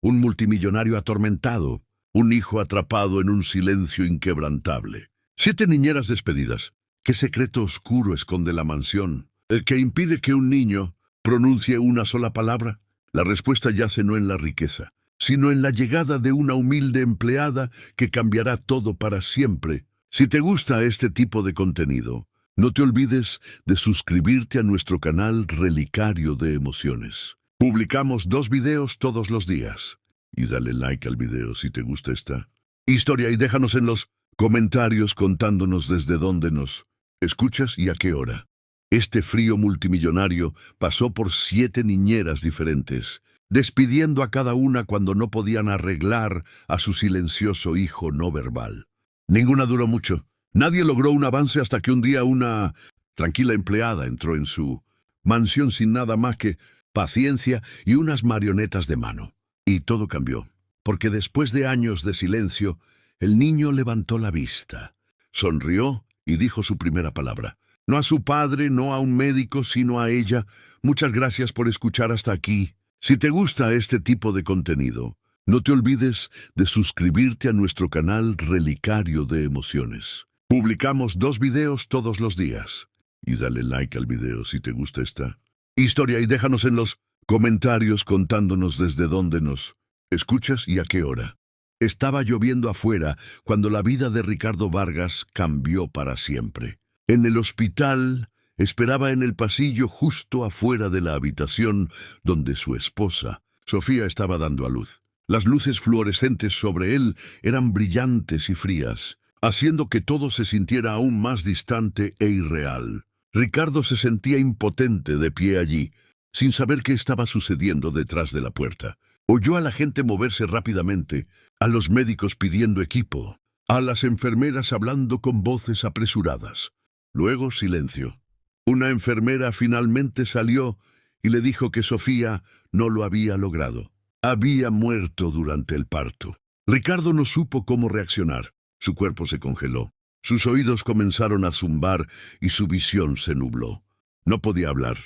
un multimillonario atormentado, un hijo atrapado en un silencio inquebrantable. 7 niñeras despedidas. ¿Qué secreto oscuro esconde la mansión? ¿El que impide que un niño pronuncie una sola palabra? La respuesta yace no en la riqueza, sino en la llegada de una humilde empleada que cambiará todo para siempre. Si te gusta este tipo de contenido, no te olvides de suscribirte a nuestro canal Relicario de Emociones. Publicamos 2 videos todos los días. Y dale like al video si te gusta esta historia y déjanos en los comentarios contándonos desde dónde nos escuchas y a qué hora. Este frío multimillonario pasó por 7 niñeras diferentes, despidiendo a cada una cuando no podían arreglar a su silencioso hijo no verbal. Ninguna duró mucho. Nadie logró un avance hasta que un día una tranquila empleada entró en su mansión sin nada más que paciencia y unas marionetas de mano. Y todo cambió, porque después de años de silencio, el niño levantó la vista, sonrió y dijo su primera palabra. No a su padre, no a un médico, sino a ella. Muchas gracias por escuchar hasta aquí. Si te gusta este tipo de contenido, no te olvides de suscribirte a nuestro canal Relicario de Emociones. Publicamos 2 videos todos los días. Y dale like al video si te gusta esta historia y déjanos en los comentarios contándonos desde dónde nos escuchas y a qué hora. Estaba lloviendo afuera cuando la vida de Ricardo Vargas cambió para siempre. En el hospital, esperaba en el pasillo justo afuera de la habitación donde su esposa, Sofía, estaba dando a luz. Las luces fluorescentes sobre él eran brillantes y frías, haciendo que todo se sintiera aún más distante e irreal. Ricardo se sentía impotente de pie allí, sin saber qué estaba sucediendo detrás de la puerta. Oyó a la gente moverse rápidamente, a los médicos pidiendo equipo, a las enfermeras hablando con voces apresuradas. Luego silencio. Una enfermera finalmente salió y le dijo que Sofía no lo había logrado. Había muerto durante el parto. Ricardo no supo cómo reaccionar. Su cuerpo se congeló. Sus oídos comenzaron a zumbar y su visión se nubló. No podía hablar,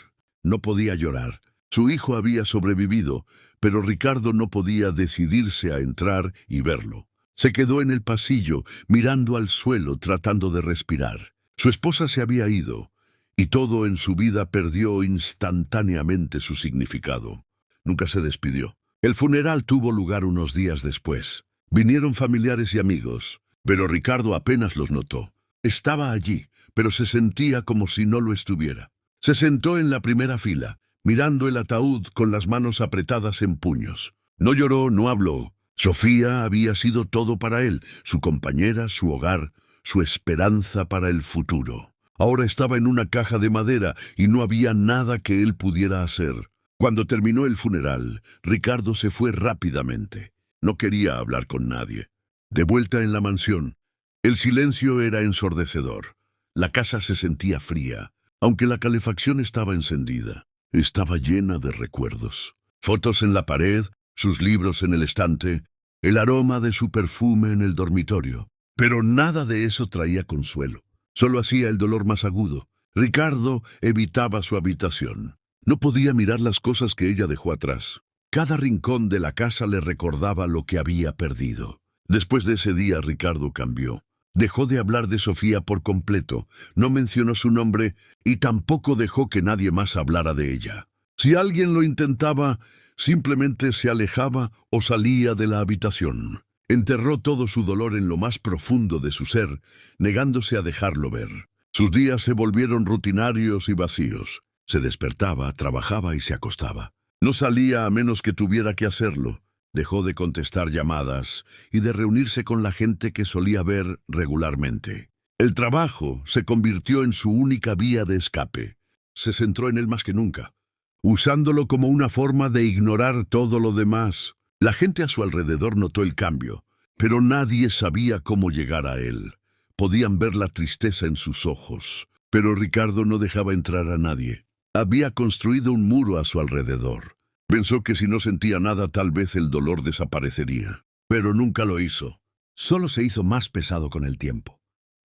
no podía llorar. Su hijo había sobrevivido, pero Ricardo no podía decidirse a entrar y verlo. Se quedó en el pasillo, mirando al suelo, tratando de respirar. Su esposa se había ido, y todo en su vida perdió instantáneamente su significado. Nunca se despidió. El funeral tuvo lugar unos días después. Vinieron familiares y amigos, pero Ricardo apenas los notó. Estaba allí, pero se sentía como si no lo estuviera. Se sentó en la primera fila, mirando el ataúd con las manos apretadas en puños. No lloró, no habló. Sofía había sido todo para él, su compañera, su hogar, su esperanza para el futuro. Ahora estaba en una caja de madera y no había nada que él pudiera hacer. Cuando terminó el funeral, Ricardo se fue rápidamente. No quería hablar con nadie. De vuelta en la mansión, el silencio era ensordecedor. La casa se sentía fría, aunque la calefacción estaba encendida. Estaba llena de recuerdos. Fotos en la pared, sus libros en el estante, el aroma de su perfume en el dormitorio. Pero nada de eso traía consuelo. Solo hacía el dolor más agudo. Ricardo evitaba su habitación. No podía mirar las cosas que ella dejó atrás. Cada rincón de la casa le recordaba lo que había perdido. Después de ese día, Ricardo cambió. Dejó de hablar de Sofía por completo, no mencionó su nombre y tampoco dejó que nadie más hablara de ella. Si alguien lo intentaba, simplemente se alejaba o salía de la habitación. Enterró todo su dolor en lo más profundo de su ser, negándose a dejarlo ver. Sus días se volvieron rutinarios y vacíos. Se despertaba, trabajaba y se acostaba. No salía a menos que tuviera que hacerlo. Dejó de contestar llamadas y de reunirse con la gente que solía ver regularmente. El trabajo se convirtió en su única vía de escape. Se centró en él más que nunca, usándolo como una forma de ignorar todo lo demás. La gente a su alrededor notó el cambio, pero nadie sabía cómo llegar a él. Podían ver la tristeza en sus ojos, pero Ricardo no dejaba entrar a nadie. Había construido un muro a su alrededor. Pensó que si no sentía nada, tal vez el dolor desaparecería. Pero nunca lo hizo. Solo se hizo más pesado con el tiempo.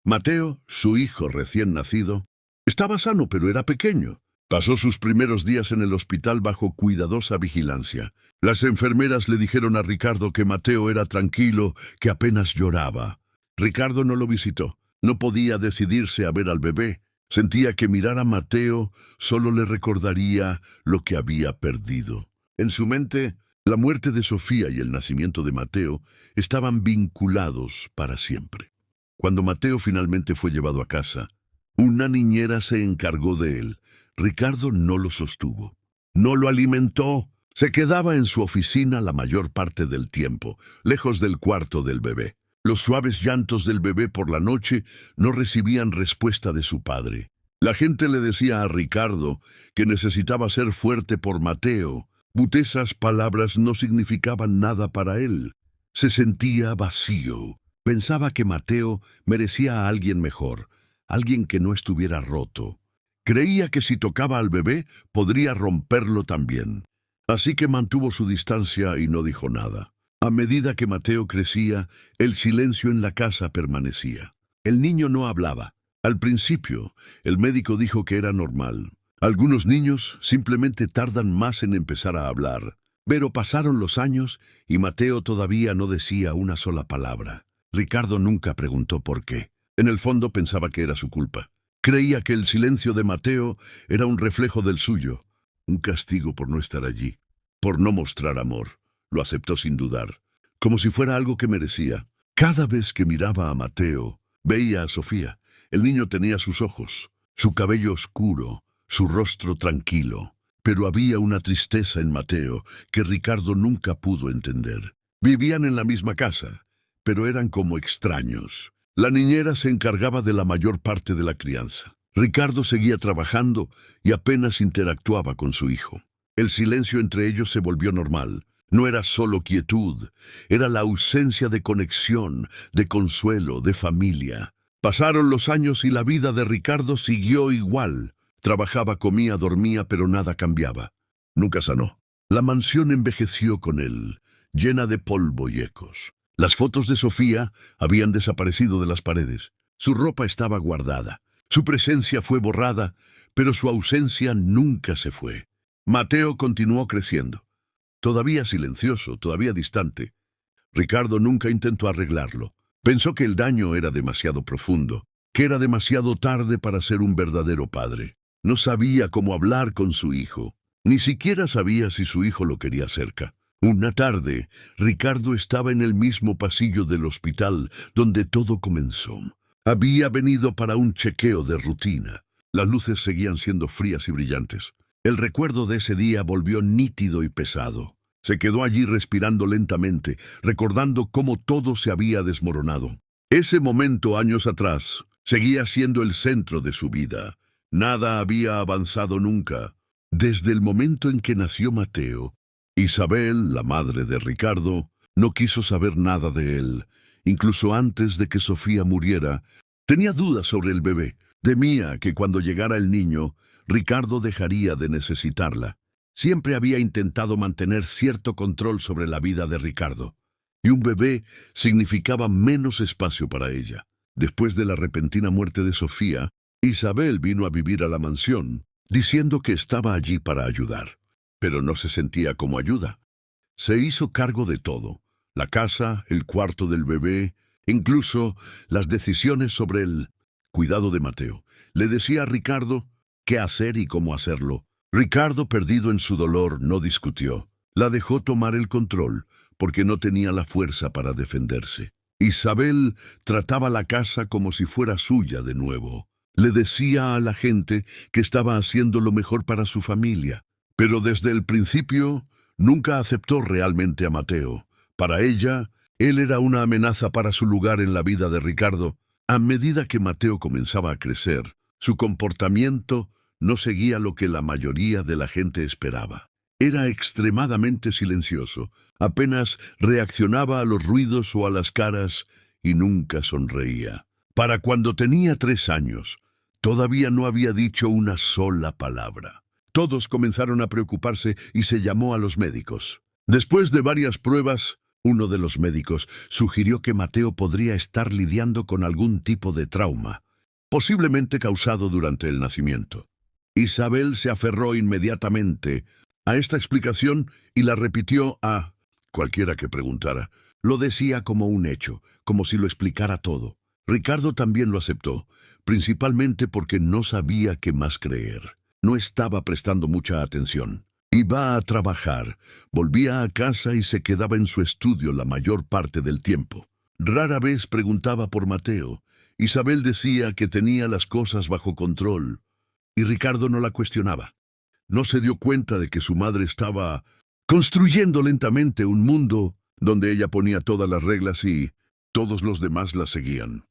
Mateo, su hijo recién nacido, estaba sano, pero era pequeño. Pasó sus primeros días en el hospital bajo cuidadosa vigilancia. Las enfermeras le dijeron a Ricardo que Mateo era tranquilo, que apenas lloraba. Ricardo no lo visitó. No podía decidirse a ver al bebé. Sentía que mirar a Mateo solo le recordaría lo que había perdido. En su mente, la muerte de Sofía y el nacimiento de Mateo estaban vinculados para siempre. Cuando Mateo finalmente fue llevado a casa, una niñera se encargó de él. Ricardo no lo sostuvo, no lo alimentó. Se quedaba en su oficina la mayor parte del tiempo, lejos del cuarto del bebé. Los suaves llantos del bebé por la noche no recibían respuesta de su padre. La gente le decía a Ricardo que necesitaba ser fuerte por Mateo. Esas palabras no significaban nada para él. Se sentía vacío. Pensaba que Mateo merecía a alguien mejor, alguien que no estuviera roto. Creía que si tocaba al bebé, podría romperlo también. Así que mantuvo su distancia y no dijo nada. A medida que Mateo crecía, el silencio en la casa permanecía. El niño no hablaba. Al principio, el médico dijo que era normal. Algunos niños simplemente tardan más en empezar a hablar. Pero pasaron los años y Mateo todavía no decía una sola palabra. Ricardo nunca preguntó por qué. En el fondo pensaba que era su culpa. Creía que el silencio de Mateo era un reflejo del suyo, un castigo por no estar allí, por no mostrar amor. Lo aceptó sin dudar, como si fuera algo que merecía. Cada vez que miraba a Mateo, veía a Sofía. El niño tenía sus ojos, su cabello oscuro, su rostro tranquilo. Pero había una tristeza en Mateo que Ricardo nunca pudo entender. Vivían en la misma casa, pero eran como extraños. La niñera se encargaba de la mayor parte de la crianza. Ricardo seguía trabajando y apenas interactuaba con su hijo. El silencio entre ellos se volvió normal. No era solo quietud, era la ausencia de conexión, de consuelo, de familia. Pasaron los años y la vida de Ricardo siguió igual. Trabajaba, comía, dormía, pero nada cambiaba. Nunca sanó. La mansión envejeció con él, llena de polvo y ecos. Las fotos de Sofía habían desaparecido de las paredes. Su ropa estaba guardada. Su presencia fue borrada, pero su ausencia nunca se fue. Mateo continuó creciendo. Todavía silencioso, todavía distante. Ricardo nunca intentó arreglarlo. Pensó que el daño era demasiado profundo, que era demasiado tarde para ser un verdadero padre. No sabía cómo hablar con su hijo. Ni siquiera sabía si su hijo lo quería cerca. Una tarde, Ricardo estaba en el mismo pasillo del hospital donde todo comenzó. Había venido para un chequeo de rutina. Las luces seguían siendo frías y brillantes. El recuerdo de ese día volvió nítido y pesado. Se quedó allí respirando lentamente, recordando cómo todo se había desmoronado. Ese momento, años atrás, seguía siendo el centro de su vida. Nada había avanzado nunca. Desde el momento en que nació Mateo, Isabel, la madre de Ricardo, no quiso saber nada de él. Incluso antes de que Sofía muriera, tenía dudas sobre el bebé. Temía que cuando llegara el niño, Ricardo dejaría de necesitarla. Siempre había intentado mantener cierto control sobre la vida de Ricardo, y un bebé significaba menos espacio para ella. Después de la repentina muerte de Sofía, Isabel vino a vivir a la mansión, diciendo que estaba allí para ayudar. Pero no se sentía como ayuda. Se hizo cargo de todo: la casa, el cuarto del bebé, incluso las decisiones sobre el cuidado de Mateo. Le decía a Ricardo qué hacer y cómo hacerlo. Ricardo, perdido en su dolor, no discutió. La dejó tomar el control, porque no tenía la fuerza para defenderse. Isabel trataba la casa como si fuera suya de nuevo. Le decía a la gente que estaba haciendo lo mejor para su familia. Pero desde el principio nunca aceptó realmente a Mateo. Para ella, él era una amenaza para su lugar en la vida de Ricardo. A medida que Mateo comenzaba a crecer, su comportamiento no seguía lo que la mayoría de la gente esperaba. Era extremadamente silencioso, apenas reaccionaba a los ruidos o a las caras y nunca sonreía. Para cuando tenía 3 años, todavía no había dicho una sola palabra. Todos comenzaron a preocuparse y se llamó a los médicos. Después de varias pruebas, uno de los médicos sugirió que Mateo podría estar lidiando con algún tipo de trauma, posiblemente causado durante el nacimiento. Isabel se aferró inmediatamente a esta explicación y la repitió a cualquiera que preguntara. Lo decía como un hecho, como si lo explicara todo. Ricardo también lo aceptó, principalmente porque no sabía qué más creer. No estaba prestando mucha atención. Iba a trabajar, volvía a casa y se quedaba en su estudio la mayor parte del tiempo. Rara vez preguntaba por Mateo. Isabel decía que tenía las cosas bajo control, y Ricardo no la cuestionaba. No se dio cuenta de que su madre estaba construyendo lentamente un mundo donde ella ponía todas las reglas y todos los demás las seguían.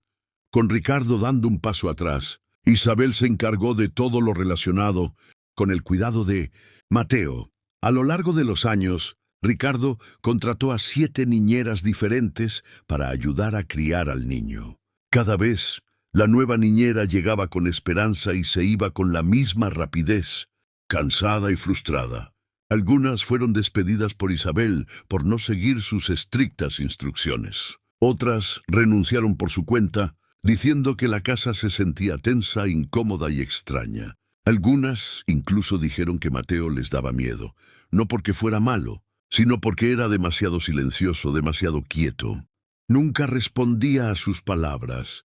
Con Ricardo dando un paso atrás, Isabel se encargó de todo lo relacionado con el cuidado de Mateo. A lo largo de los años, Ricardo contrató a 7 niñeras diferentes para ayudar a criar al niño. Cada vez, la nueva niñera llegaba con esperanza y se iba con la misma rapidez, cansada y frustrada. Algunas fueron despedidas por Isabel por no seguir sus estrictas instrucciones. Otras renunciaron por su cuenta, diciendo que la casa se sentía tensa, incómoda y extraña. Algunas incluso dijeron que Mateo les daba miedo, no porque fuera malo, sino porque era demasiado silencioso, demasiado quieto. Nunca respondía a sus palabras,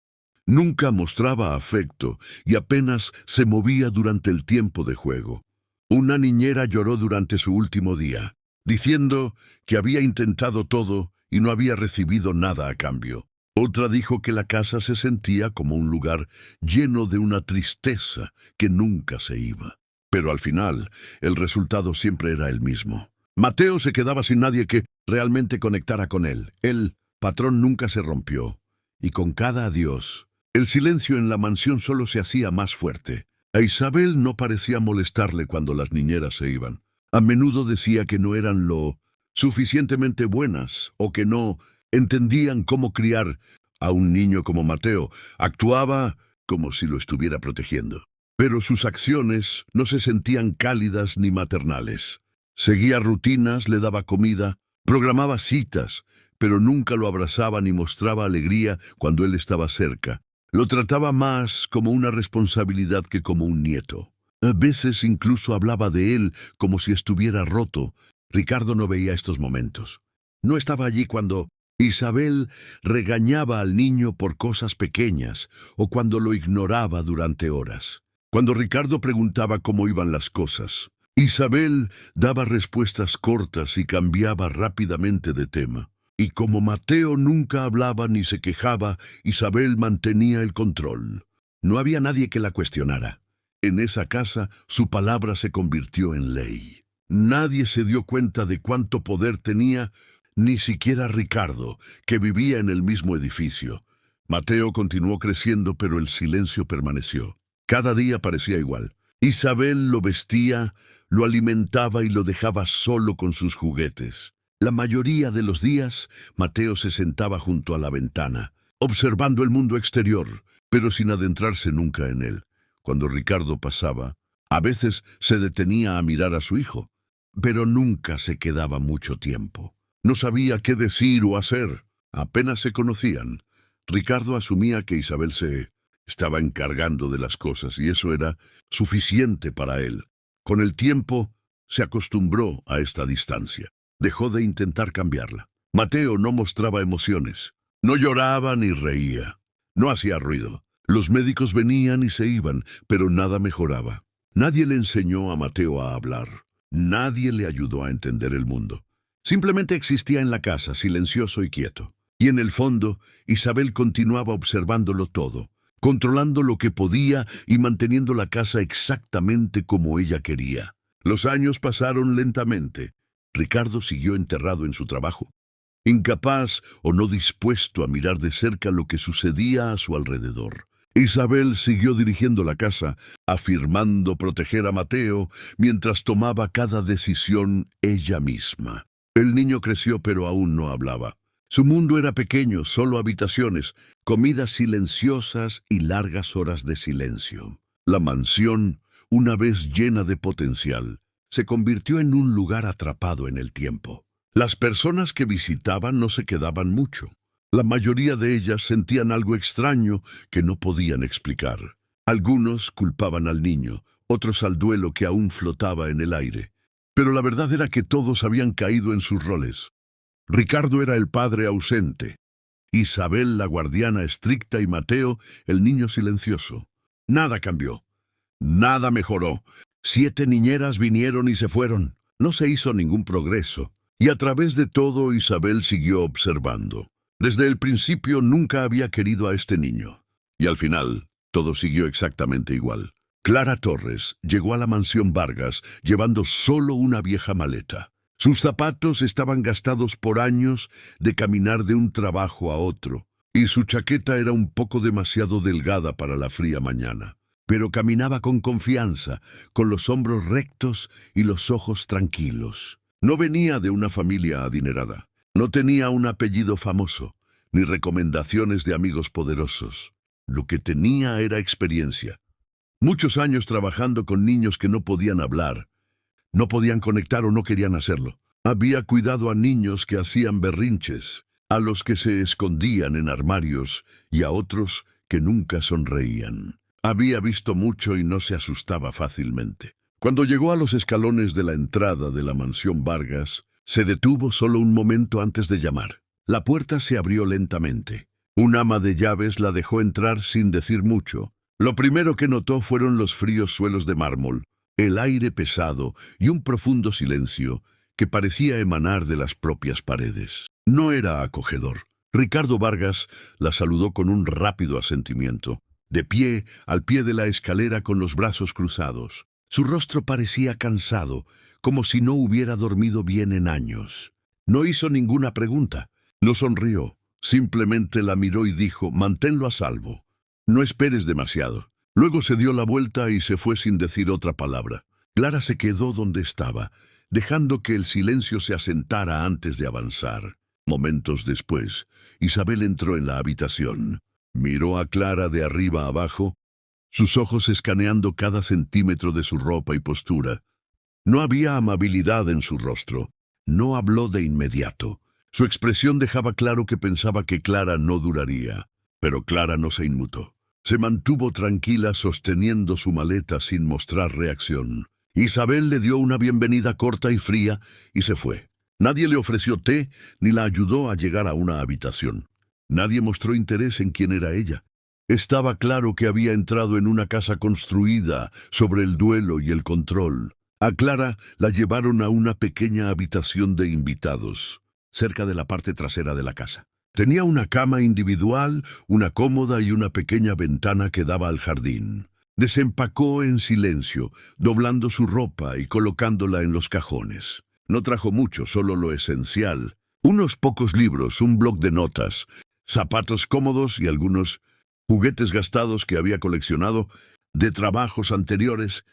nunca mostraba afecto y apenas se movía durante el tiempo de juego. Una niñera lloró durante su último día, diciendo que había intentado todo y no había recibido nada a cambio. Otra dijo que la casa se sentía como un lugar lleno de una tristeza que nunca se iba. Pero al final, el resultado siempre era el mismo. Mateo se quedaba sin nadie que realmente conectara con él. El patrón nunca se rompió, y con cada adiós, el silencio en la mansión solo se hacía más fuerte. A Isabel no parecía molestarle cuando las niñeras se iban. A menudo decía que no eran lo suficientemente buenas o que no entendían cómo criar a un niño como Mateo. Actuaba como si lo estuviera protegiendo. Pero sus acciones no se sentían cálidas ni maternales. Seguía rutinas, le daba comida, programaba citas, pero nunca lo abrazaba ni mostraba alegría cuando él estaba cerca. Lo trataba más como una responsabilidad que como un nieto. A veces incluso hablaba de él como si estuviera roto. Ricardo no veía estos momentos. No estaba allí cuando Isabel regañaba al niño por cosas pequeñas o cuando lo ignoraba durante horas. Cuando Ricardo preguntaba cómo iban las cosas, Isabel daba respuestas cortas y cambiaba rápidamente de tema. Y como Mateo nunca hablaba ni se quejaba, Isabel mantenía el control. No había nadie que la cuestionara. En esa casa, su palabra se convirtió en ley. Nadie se dio cuenta de cuánto poder tenía, ni siquiera Ricardo, que vivía en el mismo edificio. Mateo continuó creciendo, pero el silencio permaneció. Cada día parecía igual. Isabel lo vestía, lo alimentaba y lo dejaba solo con sus juguetes. La mayoría de los días, Mateo se sentaba junto a la ventana, observando el mundo exterior, pero sin adentrarse nunca en él. Cuando Ricardo pasaba, a veces se detenía a mirar a su hijo, pero nunca se quedaba mucho tiempo. No sabía qué decir o hacer. Apenas se conocían. Ricardo asumía que Isabel se estaba encargando de las cosas y eso era suficiente para él. Con el tiempo, se acostumbró a esta distancia. Dejó de intentar cambiarla. Mateo no mostraba emociones. No lloraba ni reía. No hacía ruido. Los médicos venían y se iban, pero nada mejoraba. Nadie le enseñó a Mateo a hablar. Nadie le ayudó a entender el mundo. Simplemente existía en la casa, silencioso y quieto. Y en el fondo, Isabel continuaba observándolo todo, controlando lo que podía y manteniendo la casa exactamente como ella quería. Los años pasaron lentamente. Ricardo siguió enterrado en su trabajo, incapaz o no dispuesto a mirar de cerca lo que sucedía a su alrededor. Isabel siguió dirigiendo la casa, afirmando proteger a Mateo mientras tomaba cada decisión ella misma. El niño creció pero aún no hablaba. Su mundo era pequeño, solo habitaciones, comidas silenciosas y largas horas de silencio. La mansión, una vez llena de potencial, se convirtió en un lugar atrapado en el tiempo. Las personas que visitaban no se quedaban mucho. La mayoría de ellas sentían algo extraño que no podían explicar. Algunos culpaban al niño, otros al duelo que aún flotaba en el aire. Pero la verdad era que todos habían caído en sus roles. Ricardo era el padre ausente, Isabel la guardiana estricta y Mateo el niño silencioso. Nada cambió, nada mejoró. 7 niñeras vinieron y se fueron. No se hizo ningún progreso. Y a través de todo Isabel siguió observando. Desde el principio nunca había querido a este niño. Y al final, todo siguió exactamente igual. Clara Torres llegó a la mansión Vargas llevando solo una vieja maleta. Sus zapatos estaban gastados por años de caminar de un trabajo a otro, y su chaqueta era un poco demasiado delgada para la fría mañana. Pero caminaba con confianza, con los hombros rectos y los ojos tranquilos. No venía de una familia adinerada. No tenía un apellido famoso, ni recomendaciones de amigos poderosos. Lo que tenía era experiencia. Muchos años trabajando con niños que no podían hablar, no podían conectar o no querían hacerlo. Había cuidado a niños que hacían berrinches, a los que se escondían en armarios y a otros que nunca sonreían. Había visto mucho y no se asustaba fácilmente. Cuando llegó a los escalones de la entrada de la mansión Vargas, se detuvo solo un momento antes de llamar. La puerta se abrió lentamente. Un ama de llaves la dejó entrar sin decir mucho. Lo primero que notó fueron los fríos suelos de mármol, el aire pesado y un profundo silencio que parecía emanar de las propias paredes. No era acogedor. Ricardo Vargas la saludó con un rápido asentimiento, de pie al pie de la escalera con los brazos cruzados. Su rostro parecía cansado, como si no hubiera dormido bien en años. No hizo ninguna pregunta, no sonrió, simplemente la miró y dijo: «Manténlo a salvo. No esperes demasiado». Luego se dio la vuelta y se fue sin decir otra palabra. Clara se quedó donde estaba, dejando que el silencio se asentara antes de avanzar. Momentos después, Isabel entró en la habitación. Miró a Clara de arriba a abajo, sus ojos escaneando cada centímetro de su ropa y postura. No había amabilidad en su rostro. No habló de inmediato. Su expresión dejaba claro que pensaba que Clara no duraría. Pero Clara no se inmutó. Se mantuvo tranquila sosteniendo su maleta sin mostrar reacción. Isabel le dio una bienvenida corta y fría y se fue. Nadie le ofreció té ni la ayudó a llegar a una habitación. Nadie mostró interés en quién era ella. Estaba claro que había entrado en una casa construida sobre el duelo y el control. A Clara la llevaron a una pequeña habitación de invitados, cerca de la parte trasera de la casa. Tenía una cama individual, una cómoda y una pequeña ventana que daba al jardín. Desempacó en silencio, doblando su ropa y colocándola en los cajones. No trajo mucho, solo lo esencial. Unos pocos libros, un bloc de notas, zapatos cómodos y algunos juguetes gastados que había coleccionado de trabajos anteriores,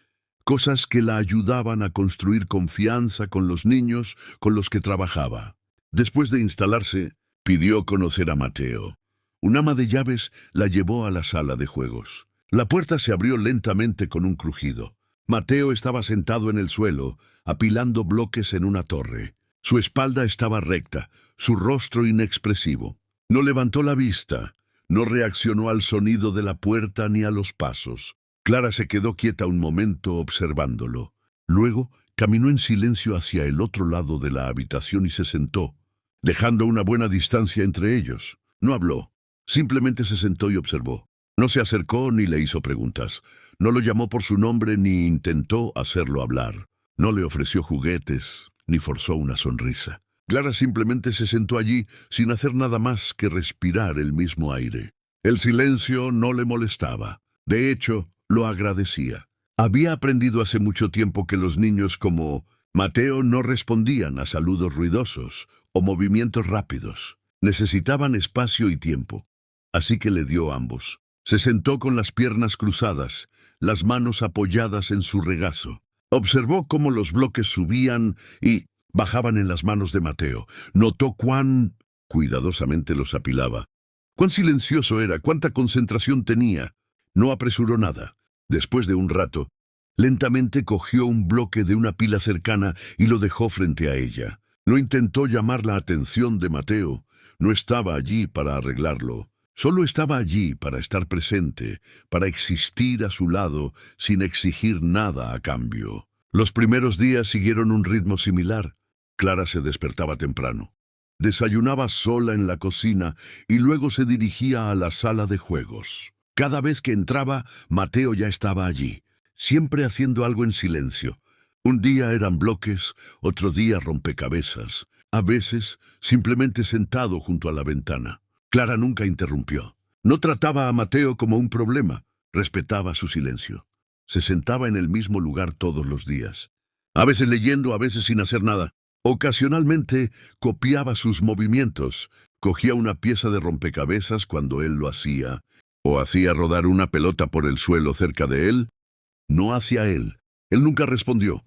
cosas que la ayudaban a construir confianza con los niños con los que trabajaba. Después de instalarse, pidió conocer a Mateo. Un ama de llaves la llevó a la sala de juegos. La puerta se abrió lentamente con un crujido. Mateo estaba sentado en el suelo, apilando bloques en una torre. Su espalda estaba recta, su rostro inexpresivo. No levantó la vista, no reaccionó al sonido de la puerta ni a los pasos. Clara se quedó quieta un momento observándolo. Luego caminó en silencio hacia el otro lado de la habitación y se sentó, dejando una buena distancia entre ellos. No habló, simplemente se sentó y observó. No se acercó ni le hizo preguntas. No lo llamó por su nombre ni intentó hacerlo hablar. No le ofreció juguetes ni forzó una sonrisa. Clara simplemente se sentó allí sin hacer nada más que respirar el mismo aire. El silencio no le molestaba. De hecho, lo agradecía. Había aprendido hace mucho tiempo que los niños como Mateo no respondían a saludos ruidosos o movimientos rápidos. Necesitaban espacio y tiempo. Así que le dio ambos. Se sentó con las piernas cruzadas, las manos apoyadas en su regazo. Observó cómo los bloques subían y bajaban en las manos de Mateo. Notó cuán cuidadosamente los apilaba. Cuán silencioso era, cuánta concentración tenía. No apresuró nada. Después de un rato, lentamente cogió un bloque de una pila cercana y lo dejó frente a ella. No intentó llamar la atención de Mateo. No estaba allí para arreglarlo. Solo estaba allí para estar presente, para existir a su lado sin exigir nada a cambio. Los primeros días siguieron un ritmo similar. Clara se despertaba temprano. Desayunaba sola en la cocina y luego se dirigía a la sala de juegos. Cada vez que entraba, Mateo ya estaba allí, siempre haciendo algo en silencio. Un día eran bloques, otro día rompecabezas, a veces simplemente sentado junto a la ventana. Clara nunca interrumpió. No trataba a Mateo como un problema, respetaba su silencio. Se sentaba en el mismo lugar todos los días, a veces leyendo, a veces sin hacer nada. Ocasionalmente copiaba sus movimientos, cogía una pieza de rompecabezas cuando él lo hacía, o hacía rodar una pelota por el suelo cerca de él. No hacia él. Él nunca respondió,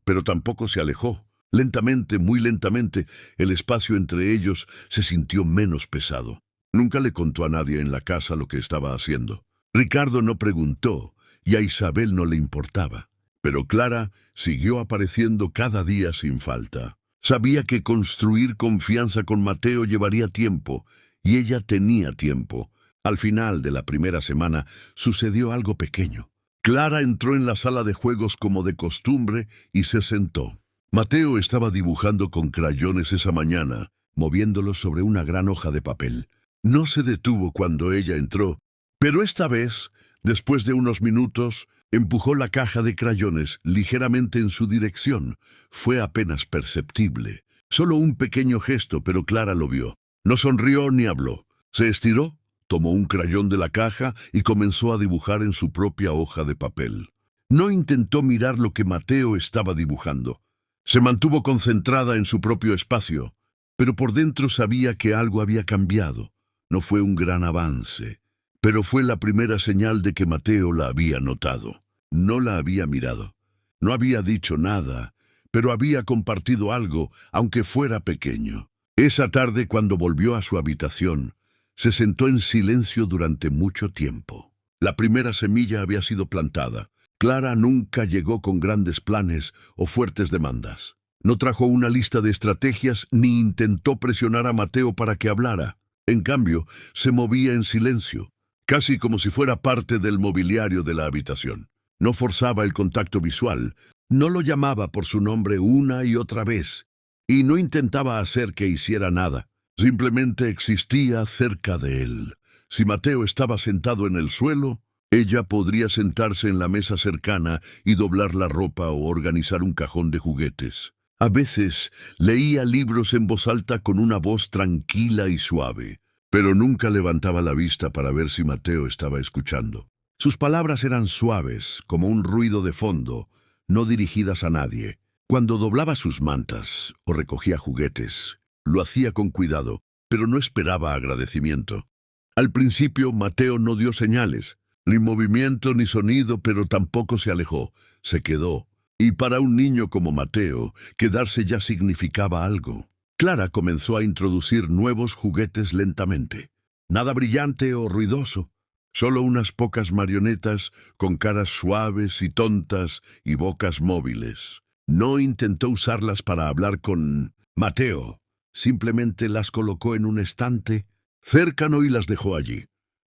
pero tampoco se alejó. Lentamente, muy lentamente, el espacio entre ellos se sintió menos pesado. Nunca le contó a nadie en la casa lo que estaba haciendo. Ricardo no preguntó, y a Isabel no le importaba. Pero Clara siguió apareciendo cada día sin falta. Sabía que construir confianza con Mateo llevaría tiempo, y ella tenía tiempo. Al final de la primera semana sucedió algo pequeño. Clara entró en la sala de juegos como de costumbre y se sentó. Mateo estaba dibujando con crayones esa mañana, moviéndolos sobre una gran hoja de papel. No se detuvo cuando ella entró, pero esta vez, después de unos minutos, empujó la caja de crayones ligeramente en su dirección. Fue apenas perceptible. Solo un pequeño gesto, pero Clara lo vio. No sonrió ni habló. Se estiró, tomó un crayón de la caja y comenzó a dibujar en su propia hoja de papel. No intentó mirar lo que Mateo estaba dibujando. Se mantuvo concentrada en su propio espacio, pero por dentro sabía que algo había cambiado. No fue un gran avance, pero fue la primera señal de que Mateo la había notado. No la había mirado. No había dicho nada, pero había compartido algo, aunque fuera pequeño. Esa tarde, cuando volvió a su habitación, se sentó en silencio durante mucho tiempo. La primera semilla había sido plantada. Clara nunca llegó con grandes planes o fuertes demandas. No trajo una lista de estrategias ni intentó presionar a Mateo para que hablara. En cambio, se movía en silencio, casi como si fuera parte del mobiliario de la habitación. No forzaba el contacto visual, no lo llamaba por su nombre una y otra vez, y no intentaba hacer que hiciera nada. Simplemente existía cerca de él. Si Mateo estaba sentado en el suelo, ella podría sentarse en la mesa cercana y doblar la ropa o organizar un cajón de juguetes. A veces leía libros en voz alta con una voz tranquila y suave, pero nunca levantaba la vista para ver si Mateo estaba escuchando. Sus palabras eran suaves, como un ruido de fondo, no dirigidas a nadie. Cuando doblaba sus mantas o recogía juguetes, lo hacía con cuidado, pero no esperaba agradecimiento. Al principio, Mateo no dio señales, ni movimiento ni sonido, pero tampoco se alejó, se quedó. Y para un niño como Mateo, quedarse ya significaba algo. Clara comenzó a introducir nuevos juguetes lentamente. Nada brillante o ruidoso, solo unas pocas marionetas con caras suaves y tontas y bocas móviles. No intentó usarlas para hablar con Mateo, simplemente las colocó en un estante cercano y las dejó allí.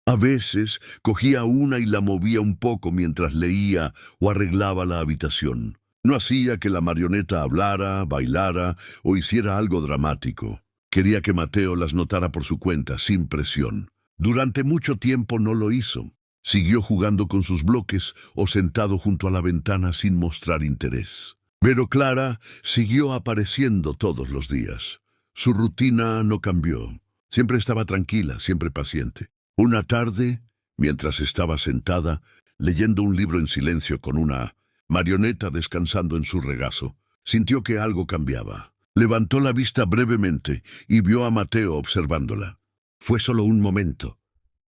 A veces cogía una y la movía un poco mientras leía o arreglaba la habitación. No hacía que la marioneta hablara, bailara o hiciera algo dramático. Quería que Mateo las notara por su cuenta, sin presión. Durante mucho tiempo no lo hizo. Siguió jugando con sus bloques o sentado junto a la ventana sin mostrar interés. Pero Clara siguió apareciendo todos los días. Su rutina no cambió. Siempre estaba tranquila, siempre paciente. Una tarde, mientras estaba sentada, leyendo un libro en silencio con una marioneta descansando en su regazo, sintió que algo cambiaba. Levantó la vista brevemente y vio a Mateo observándola. Fue solo un momento,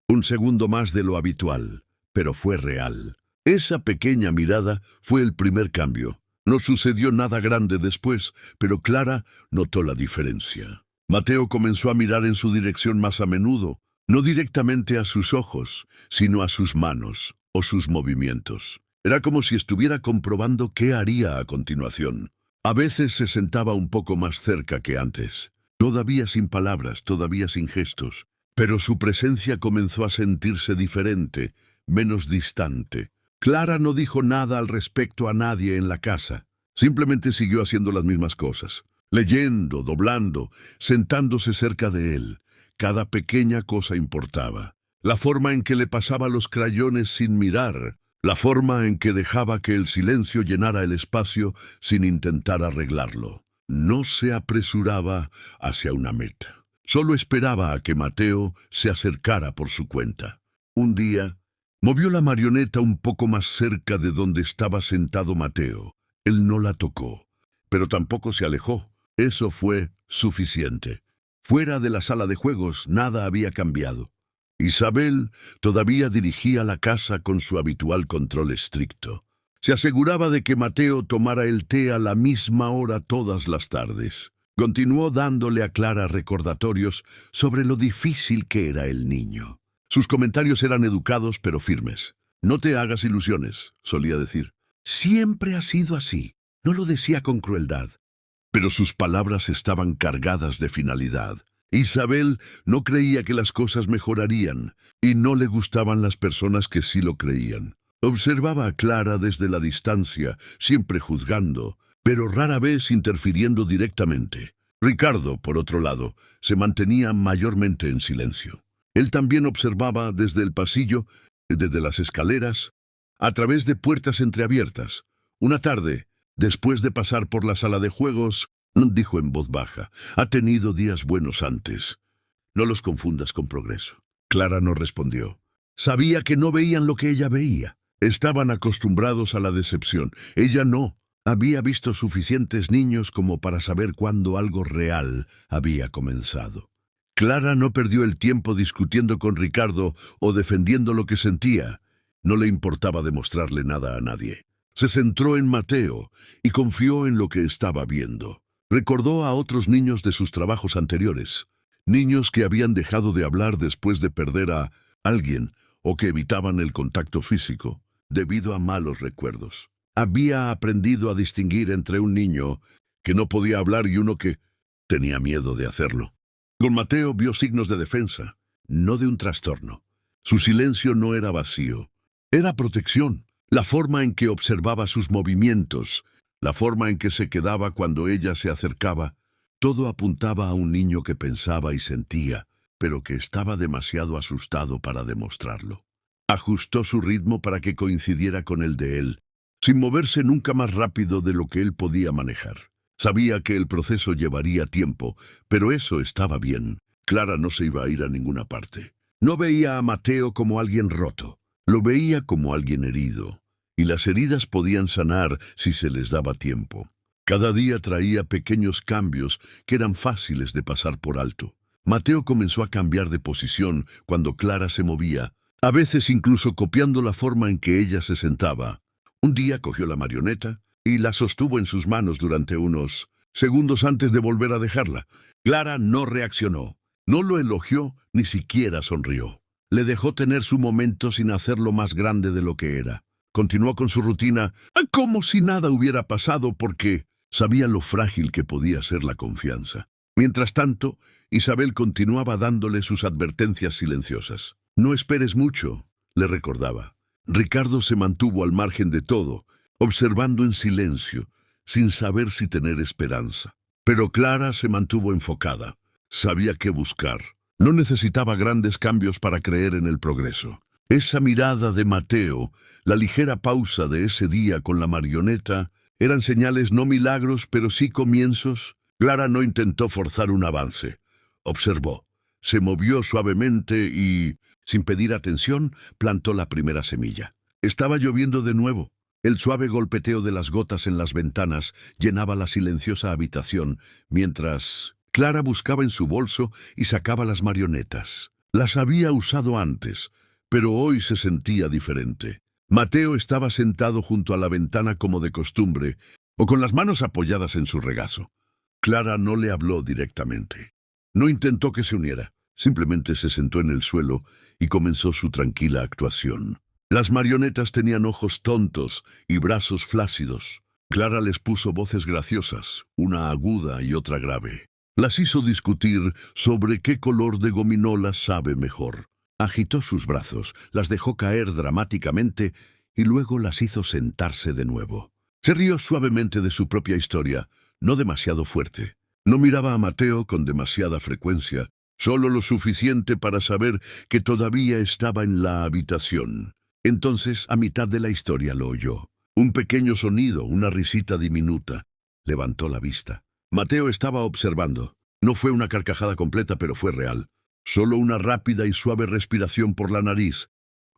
un segundo más de lo habitual, pero fue real. Esa pequeña mirada fue el primer cambio. No sucedió nada grande después, pero Clara notó la diferencia. Mateo comenzó a mirar en su dirección más a menudo, no directamente a sus ojos, sino a sus manos o sus movimientos. Era como si estuviera comprobando qué haría a continuación. A veces se sentaba un poco más cerca que antes, todavía sin palabras, todavía sin gestos, Pero su presencia comenzó a sentirse diferente, menos distante. Clara no dijo nada al respecto a nadie en la casa. Simplemente siguió haciendo las mismas cosas, leyendo, doblando, sentándose cerca de él. Cada pequeña cosa importaba. La forma en que le pasaba los crayones sin mirar, la forma en que dejaba que el silencio llenara el espacio sin intentar arreglarlo. No se apresuraba hacia una meta. Solo esperaba a que Mateo se acercara por su cuenta. Un día, movió la marioneta un poco más cerca de donde estaba sentado Mateo. Él no la tocó, pero tampoco se alejó. Eso fue suficiente. Fuera de la sala de juegos, nada había cambiado. Isabel todavía dirigía la casa con su habitual control estricto. Se aseguraba de que Mateo tomara el té a la misma hora todas las tardes. Continuó dándole a Clara recordatorios sobre lo difícil que era el niño. Sus comentarios eran educados pero firmes. «No te hagas ilusiones», solía decir. «Siempre ha sido así». No lo decía con crueldad, pero sus palabras estaban cargadas de finalidad. Isabel no creía que las cosas mejorarían, y no le gustaban las personas que sí lo creían. Observaba a Clara desde la distancia, siempre juzgando, pero rara vez interfiriendo directamente. Ricardo, por otro lado, se mantenía mayormente en silencio. Él también observaba desde el pasillo, desde las escaleras, a través de puertas entreabiertas. Una tarde, después de pasar por la sala de juegos, dijo en voz baja: «Ha tenido días buenos antes. No los confundas con progreso». Clara no respondió. Sabía que no veían lo que ella veía. Estaban acostumbrados a la decepción. Ella no. Había visto suficientes niños como para saber cuándo algo real había comenzado. Clara no perdió el tiempo discutiendo con Ricardo o defendiendo lo que sentía. No le importaba demostrarle nada a nadie. Se centró en Mateo y confió en lo que estaba viendo. Recordó a otros niños de sus trabajos anteriores, niños que habían dejado de hablar después de perder a alguien o que evitaban el contacto físico debido a malos recuerdos. Había aprendido a distinguir entre un niño que no podía hablar y uno que tenía miedo de hacerlo. Con Mateo vio signos de defensa, no de un trastorno. Su silencio no era vacío, era protección. La forma en que observaba sus movimientos, la forma en que se quedaba cuando ella se acercaba, todo apuntaba a un niño que pensaba y sentía, pero que estaba demasiado asustado para demostrarlo. Ajustó su ritmo para que coincidiera con el de él, sin moverse nunca más rápido de lo que él podía manejar. Sabía que el proceso llevaría tiempo, pero eso estaba bien. Clara no se iba a ir a ninguna parte. No veía a Mateo como alguien roto, lo veía como alguien herido. Y las heridas podían sanar si se les daba tiempo. Cada día traía pequeños cambios que eran fáciles de pasar por alto. Mateo comenzó a cambiar de posición cuando Clara se movía, a veces incluso copiando la forma en que ella se sentaba. Un día cogió la marioneta y la sostuvo en sus manos durante unos segundos antes de volver a dejarla. Clara no reaccionó, no lo elogió, ni siquiera sonrió. Le dejó tener su momento sin hacerlo más grande de lo que era. Continuó con su rutina, como si nada hubiera pasado, porque sabía lo frágil que podía ser la confianza. Mientras tanto, Isabel continuaba dándole sus advertencias silenciosas. «No esperes mucho», le recordaba. Ricardo se mantuvo al margen de todo, observando en silencio, sin saber si tener esperanza. Pero Clara se mantuvo enfocada. Sabía qué buscar. No necesitaba grandes cambios para creer en el progreso. Esa mirada de Mateo, la ligera pausa de ese día con la marioneta, eran señales, no milagros, pero sí comienzos. Clara no intentó forzar un avance. Observó, se movió suavemente y, sin pedir atención, plantó la primera semilla. Estaba lloviendo de nuevo. El suave golpeteo de las gotas en las ventanas llenaba la silenciosa habitación, mientras Clara buscaba en su bolso y sacaba las marionetas. Las había usado antes, pero hoy se sentía diferente. Mateo estaba sentado junto a la ventana como de costumbre, o con las manos apoyadas en su regazo. Clara no le habló directamente. No intentó que se uniera, simplemente se sentó en el suelo y comenzó su tranquila actuación. Las marionetas tenían ojos tontos y brazos flácidos. Clara les puso voces graciosas, una aguda y otra grave. Las hizo discutir sobre qué color de gominola sabe mejor. Agitó sus brazos, las dejó caer dramáticamente y luego las hizo sentarse de nuevo. Se rió suavemente de su propia historia, no demasiado fuerte. No miraba a Mateo con demasiada frecuencia, solo lo suficiente para saber que todavía estaba en la habitación. Entonces, a mitad de la historia lo oyó. Un pequeño sonido, una risita diminuta. Levantó la vista. Mateo estaba observando. No fue una carcajada completa, pero fue real. Solo una rápida y suave respiración por la nariz.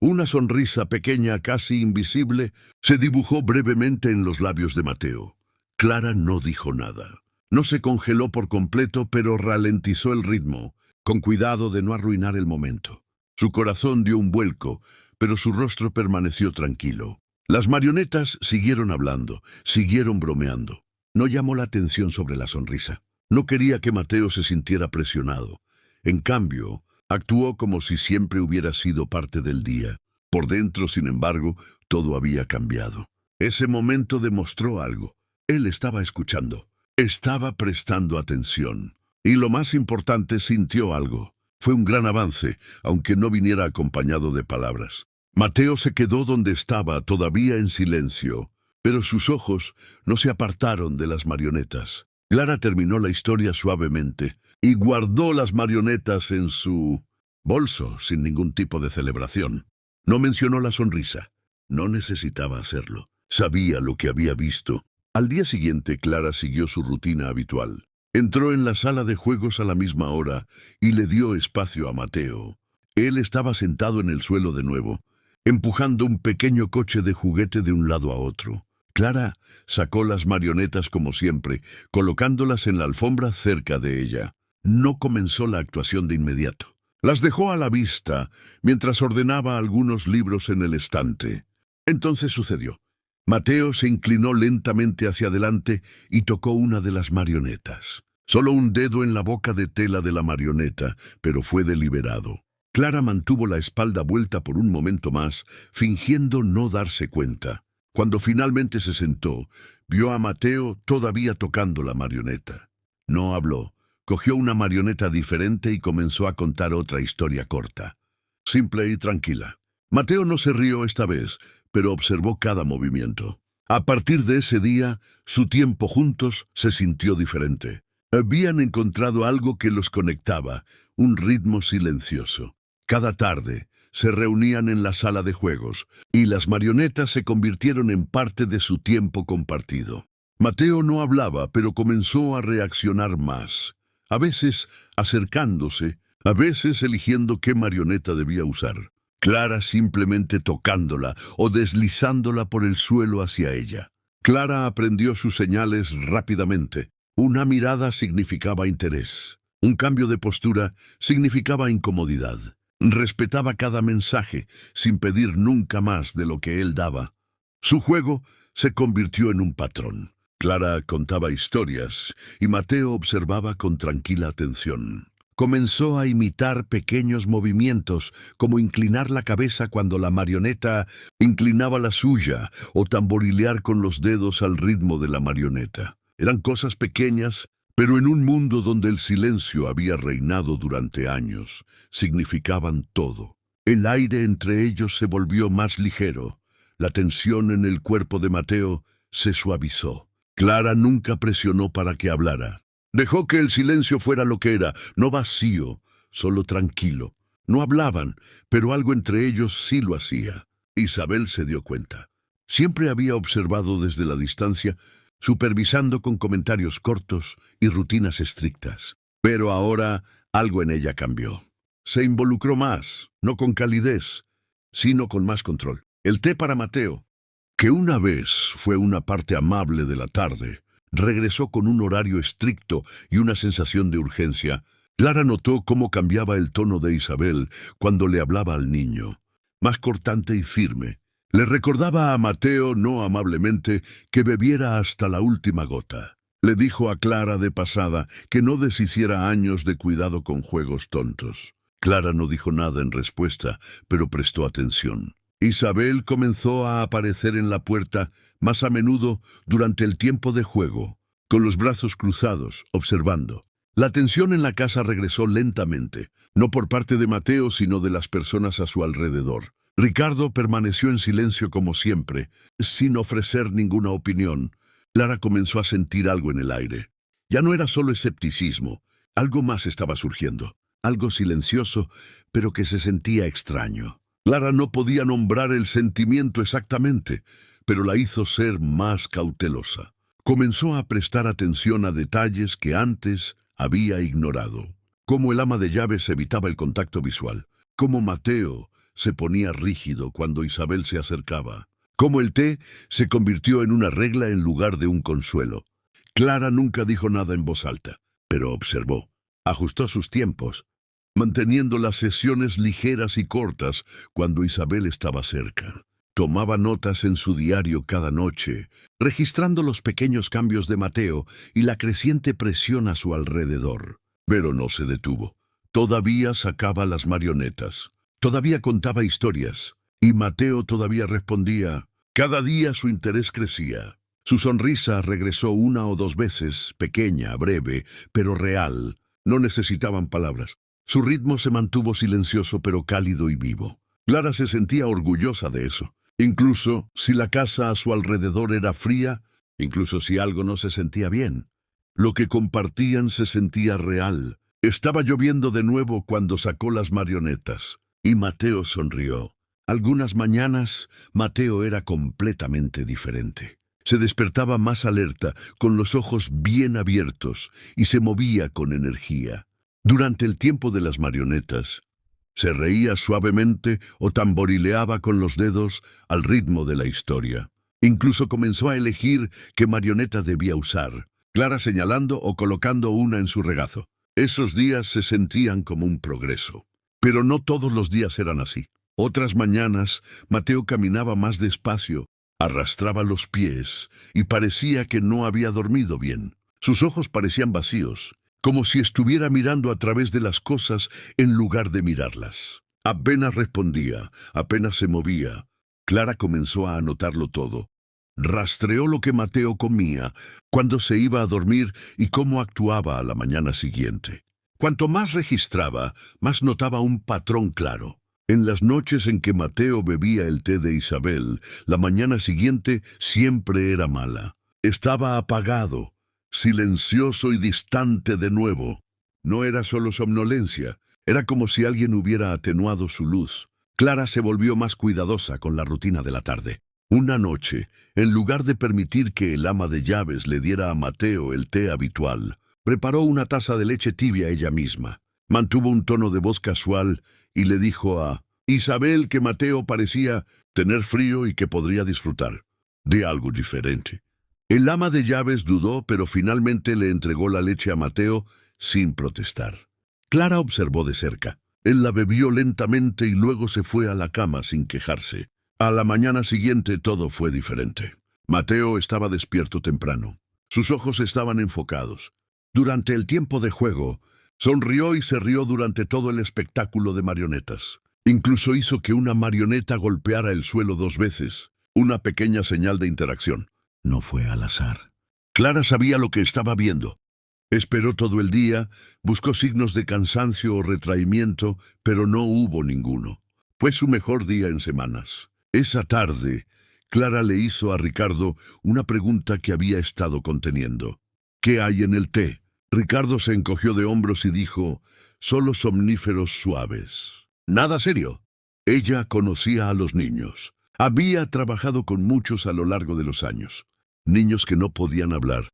Una sonrisa pequeña, casi invisible, se dibujó brevemente en los labios de Mateo. Clara no dijo nada. No se congeló por completo, pero ralentizó el ritmo, con cuidado de no arruinar el momento. Su corazón dio un vuelco, pero su rostro permaneció tranquilo. Las marionetas siguieron hablando, siguieron bromeando. No llamó la atención sobre la sonrisa. No quería que Mateo se sintiera presionado. En cambio, actuó como si siempre hubiera sido parte del día. Por dentro, sin embargo, todo había cambiado. Ese momento demostró algo. Él estaba escuchando. Estaba prestando atención. Y lo más importante, sintió algo. Fue un gran avance, aunque no viniera acompañado de palabras. Mateo se quedó donde estaba, todavía en silencio, pero sus ojos no se apartaron de las marionetas. Clara terminó la historia suavemente y guardó las marionetas en su bolso sin ningún tipo de celebración. No mencionó la sonrisa. No necesitaba hacerlo. Sabía lo que había visto. Al día siguiente, Clara siguió su rutina habitual. Entró en la sala de juegos a la misma hora y le dio espacio a Mateo. Él estaba sentado en el suelo de nuevo, empujando un pequeño coche de juguete de un lado a otro. Clara sacó las marionetas como siempre, colocándolas en la alfombra cerca de ella. No comenzó la actuación de inmediato. Las dejó a la vista mientras ordenaba algunos libros en el estante. Entonces sucedió. Mateo se inclinó lentamente hacia adelante y tocó una de las marionetas. Solo un dedo en la boca de tela de la marioneta, pero fue deliberado. Clara mantuvo la espalda vuelta por un momento más, fingiendo no darse cuenta. Cuando finalmente se sentó, vio a Mateo todavía tocando la marioneta. No habló. Cogió una marioneta diferente y comenzó a contar otra historia corta. Simple y tranquila. Mateo no se rió esta vez, pero observó cada movimiento. A partir de ese día, su tiempo juntos se sintió diferente. Habían encontrado algo que los conectaba, un ritmo silencioso. Cada tarde se reunían en la sala de juegos, y las marionetas se convirtieron en parte de su tiempo compartido. Mateo no hablaba, pero comenzó a reaccionar más. A veces acercándose, a veces eligiendo qué marioneta debía usar. Clara simplemente tocándola o deslizándola por el suelo hacia ella. Clara aprendió sus señales rápidamente. Una mirada significaba interés. Un cambio de postura significaba incomodidad. Respetaba cada mensaje, sin pedir nunca más de lo que él daba. Su juego se convirtió en un patrón. Clara contaba historias y Mateo observaba con tranquila atención. Comenzó a imitar pequeños movimientos, como inclinar la cabeza cuando la marioneta inclinaba la suya, o tamborilear con los dedos al ritmo de la marioneta. Eran cosas pequeñas, pero en un mundo donde el silencio había reinado durante años, significaban todo. El aire entre ellos se volvió más ligero. La tensión en el cuerpo de Mateo se suavizó. Clara nunca presionó para que hablara. Dejó que el silencio fuera lo que era, no vacío, solo tranquilo. No hablaban, pero algo entre ellos sí lo hacía. Isabel se dio cuenta. Siempre había observado desde la distancia, supervisando con comentarios cortos y rutinas estrictas. Pero ahora algo en ella cambió. Se involucró más, no con calidez, sino con más control. El té para Mateo, que una vez fue una parte amable de la tarde, regresó con un horario estricto y una sensación de urgencia. Clara notó cómo cambiaba el tono de Isabel cuando le hablaba al niño, más cortante y firme. Le recordaba a Mateo, no amablemente, que bebiera hasta la última gota. Le dijo a Clara de pasada que no deshiciera años de cuidado con juegos tontos. Clara no dijo nada en respuesta, pero prestó atención. Isabel comenzó a aparecer en la puerta más a menudo durante el tiempo de juego, con los brazos cruzados, observando. La tensión en la casa regresó lentamente, no por parte de Mateo, sino de las personas a su alrededor. Ricardo permaneció en silencio como siempre, sin ofrecer ninguna opinión. Clara comenzó a sentir algo en el aire. Ya no era solo escepticismo, algo más estaba surgiendo, algo silencioso, pero que se sentía extraño. Clara no podía nombrar el sentimiento exactamente, pero la hizo ser más cautelosa. Comenzó a prestar atención a detalles que antes había ignorado. Cómo el ama de llaves evitaba el contacto visual, cómo Mateo se ponía rígido cuando Isabel se acercaba, cómo el té se convirtió en una regla en lugar de un consuelo. Clara nunca dijo nada en voz alta, pero observó. Ajustó sus tiempos, manteniendo las sesiones ligeras y cortas cuando Isabel estaba cerca. Tomaba notas en su diario cada noche, registrando los pequeños cambios de Mateo y la creciente presión a su alrededor. Pero no se detuvo. Todavía sacaba las marionetas. Todavía contaba historias. Y Mateo todavía respondía. Cada día su interés crecía. Su sonrisa regresó una o dos veces, pequeña, breve, pero real. No necesitaban palabras. Su ritmo se mantuvo silencioso pero cálido y vivo. Clara se sentía orgullosa de eso. Incluso si la casa a su alrededor era fría, incluso si algo no se sentía bien. Lo que compartían se sentía real. Estaba lloviendo de nuevo cuando sacó las marionetas, y Mateo sonrió. Algunas mañanas, Mateo era completamente diferente. Se despertaba más alerta, con los ojos bien abiertos, y se movía con energía. Durante el tiempo de las marionetas, se reía suavemente o tamborileaba con los dedos al ritmo de la historia. Incluso comenzó a elegir qué marioneta debía usar, Clara señalando o colocando una en su regazo. Esos días se sentían como un progreso. Pero no todos los días eran así. Otras mañanas, Mateo caminaba más despacio, arrastraba los pies y parecía que no había dormido bien. Sus ojos parecían vacíos, como si estuviera mirando a través de las cosas en lugar de mirarlas. Apenas respondía, apenas se movía. Clara comenzó a anotarlo todo. Rastreó lo que Mateo comía, cuándo se iba a dormir y cómo actuaba a la mañana siguiente. Cuanto más registraba, más notaba un patrón claro. En las noches en que Mateo bebía el té de Isabel, la mañana siguiente siempre era mala. Estaba apagado, silencioso y distante de nuevo. No era solo somnolencia, era como si alguien hubiera atenuado su luz. Clara se volvió más cuidadosa con la rutina de la tarde. Una noche, en lugar de permitir que el ama de llaves le diera a Mateo el té habitual, preparó una taza de leche tibia ella misma. Mantuvo un tono de voz casual y le dijo a Isabel que Mateo parecía tener frío y que podría disfrutar de algo diferente. El ama de llaves dudó, pero finalmente le entregó la leche a Mateo sin protestar. Clara observó de cerca. Él la bebió lentamente y luego se fue a la cama sin quejarse. A la mañana siguiente todo fue diferente. Mateo estaba despierto temprano. Sus ojos estaban enfocados. Durante el tiempo de juego, sonrió y se rió durante todo el espectáculo de marionetas. Incluso hizo que una marioneta golpeara el suelo 2 veces, una pequeña señal de interacción. No fue al azar. Clara sabía lo que estaba viendo. Esperó todo el día, buscó signos de cansancio o retraimiento, pero no hubo ninguno. Fue su mejor día en semanas. Esa tarde, Clara le hizo a Ricardo una pregunta que había estado conteniendo. ¿Qué hay en el té? Ricardo se encogió de hombros y dijo, solo somníferos suaves. Nada serio. Ella conocía a los niños. Había trabajado con muchos a lo largo de los años. Niños que no podían hablar,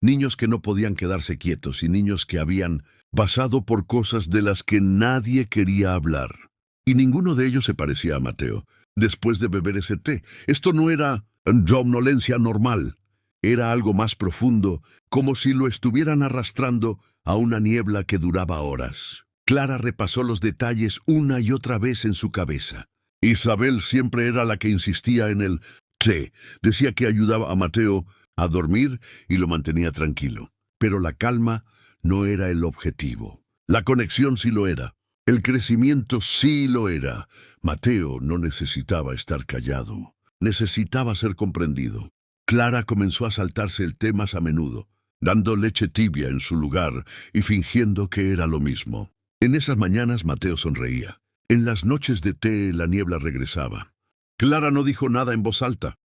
niños que no podían quedarse quietos y niños que habían pasado por cosas de las que nadie quería hablar. Y ninguno de ellos se parecía a Mateo. Después de beber ese té, esto no era somnolencia normal. Era algo más profundo, como si lo estuvieran arrastrando a una niebla que duraba horas. Clara repasó los detalles una y otra vez en su cabeza. Isabel siempre era la que insistía en el té. Decía que ayudaba a Mateo a dormir y lo mantenía tranquilo. Pero la calma no era el objetivo. La conexión sí lo era. El crecimiento sí lo era. Mateo no necesitaba estar callado. Necesitaba ser comprendido. Clara comenzó a saltarse el té más a menudo. dando leche tibia en su lugar y fingiendo que era lo mismo. En esas mañanas Mateo sonreía. En las noches de té la niebla regresaba. Clara no dijo nada en voz alta,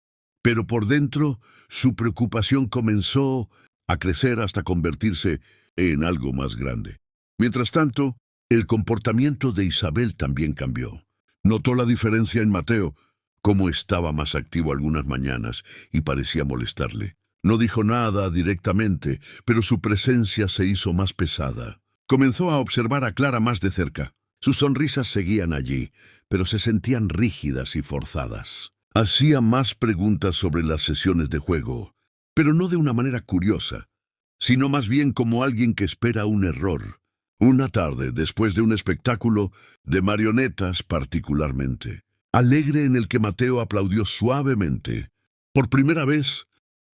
pero por dentro su preocupación comenzó a crecer hasta convertirse en algo más grande. Mientras tanto, el comportamiento de Isabel también cambió. Notó la diferencia en Mateo, cómo estaba más activo algunas mañanas y parecía molestarle. No dijo nada directamente, pero su presencia se hizo más pesada. Comenzó a observar a Clara más de cerca. Sus sonrisas seguían allí, pero se sentían rígidas y forzadas. Hacía más preguntas sobre las sesiones de juego, pero no de una manera curiosa, sino más bien como alguien que espera un error. Una tarde, después de un espectáculo de marionetas particularmente, alegre en el que Mateo aplaudió suavemente, por primera vez,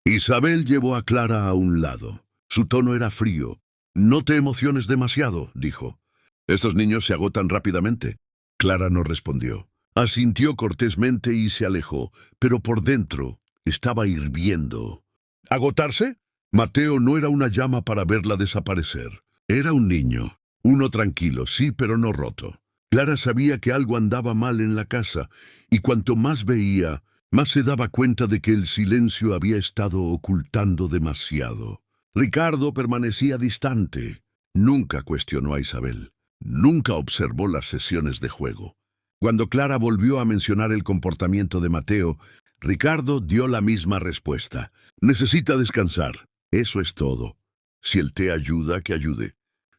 Isabel llevó a Clara a un lado. Su tono era frío. «No te emociones demasiado», dijo. «Estos niños se agotan rápidamente». Clara no respondió. Asintió cortésmente y se alejó, pero por dentro estaba hirviendo. ¿Agotarse? Mateo no era una llama para verla desaparecer. Era un niño, uno tranquilo, sí, pero no roto. Clara sabía que algo andaba mal en la casa, y cuanto más veía, más se daba cuenta de que el silencio había estado ocultando demasiado. Ricardo permanecía distante. Nunca cuestionó a Isabel. Nunca observó las sesiones de juego. Cuando Clara volvió a mencionar el comportamiento de Mateo, Ricardo dio la misma respuesta. Necesita descansar. Eso es todo. Si el té ayuda, que ayude.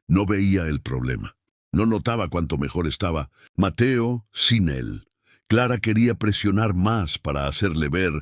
No veía el problema. No notaba cuánto mejor estaba Mateo sin él. Clara quería presionar más para hacerle ver,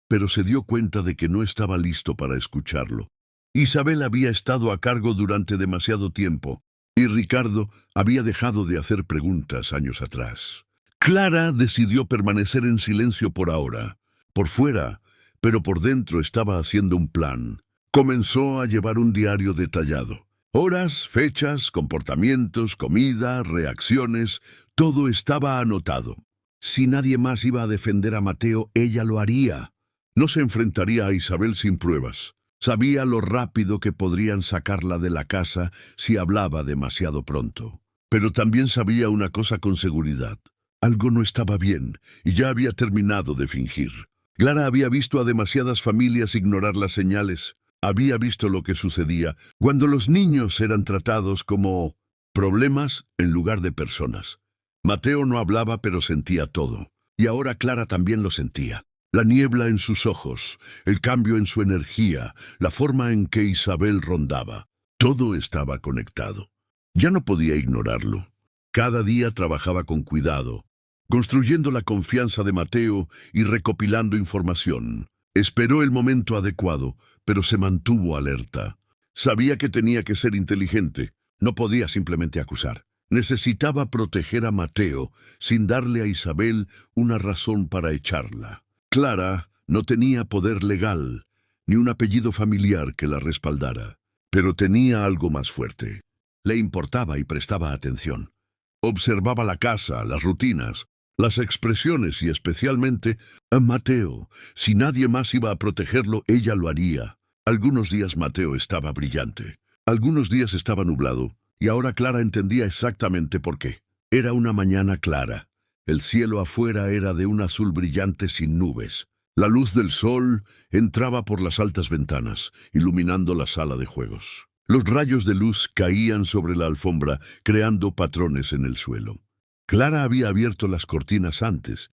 pero se dio cuenta de que no estaba listo para escucharlo. Isabel había estado a cargo durante demasiado tiempo, y Ricardo había dejado de hacer preguntas años atrás. Clara decidió permanecer en silencio por ahora. Por fuera, pero por dentro estaba haciendo un plan. Comenzó a llevar un diario detallado. Horas, fechas, comportamientos, comida, reacciones, todo estaba anotado. Si nadie más iba a defender a Mateo, ella lo haría. No se enfrentaría a Isabel sin pruebas. Sabía lo rápido que podrían sacarla de la casa si hablaba demasiado pronto. Pero también sabía una cosa con seguridad. Algo no estaba bien, y ya había terminado de fingir. Clara había visto a demasiadas familias ignorar las señales. Había visto lo que sucedía cuando los niños eran tratados como problemas en lugar de personas. Mateo no hablaba, pero sentía todo. Y ahora Clara también lo sentía. La niebla en sus ojos, el cambio en su energía, la forma en que Isabel rondaba. Todo estaba conectado. Ya no podía ignorarlo. Cada día trabajaba con cuidado, construyendo la confianza de Mateo y recopilando información. Esperó el momento adecuado, pero se mantuvo alerta. Sabía que tenía que ser inteligente. No podía simplemente acusar. Necesitaba proteger a Mateo sin darle a Isabel una razón para echarla. Clara no tenía poder legal, ni un apellido familiar que la respaldara, pero tenía algo más fuerte. Le importaba y prestaba atención. Observaba la casa, las rutinas, las expresiones y especialmente a Mateo. Si nadie más iba a protegerlo, ella lo haría. Algunos días Mateo estaba brillante, algunos días estaba nublado, y ahora Clara entendía exactamente por qué. Era una mañana clara. El cielo afuera era de un azul brillante sin nubes. La luz del sol entraba por las altas ventanas, iluminando la sala de juegos. Los rayos de luz caían sobre la alfombra, creando patrones en el suelo. Clara había abierto las cortinas antes,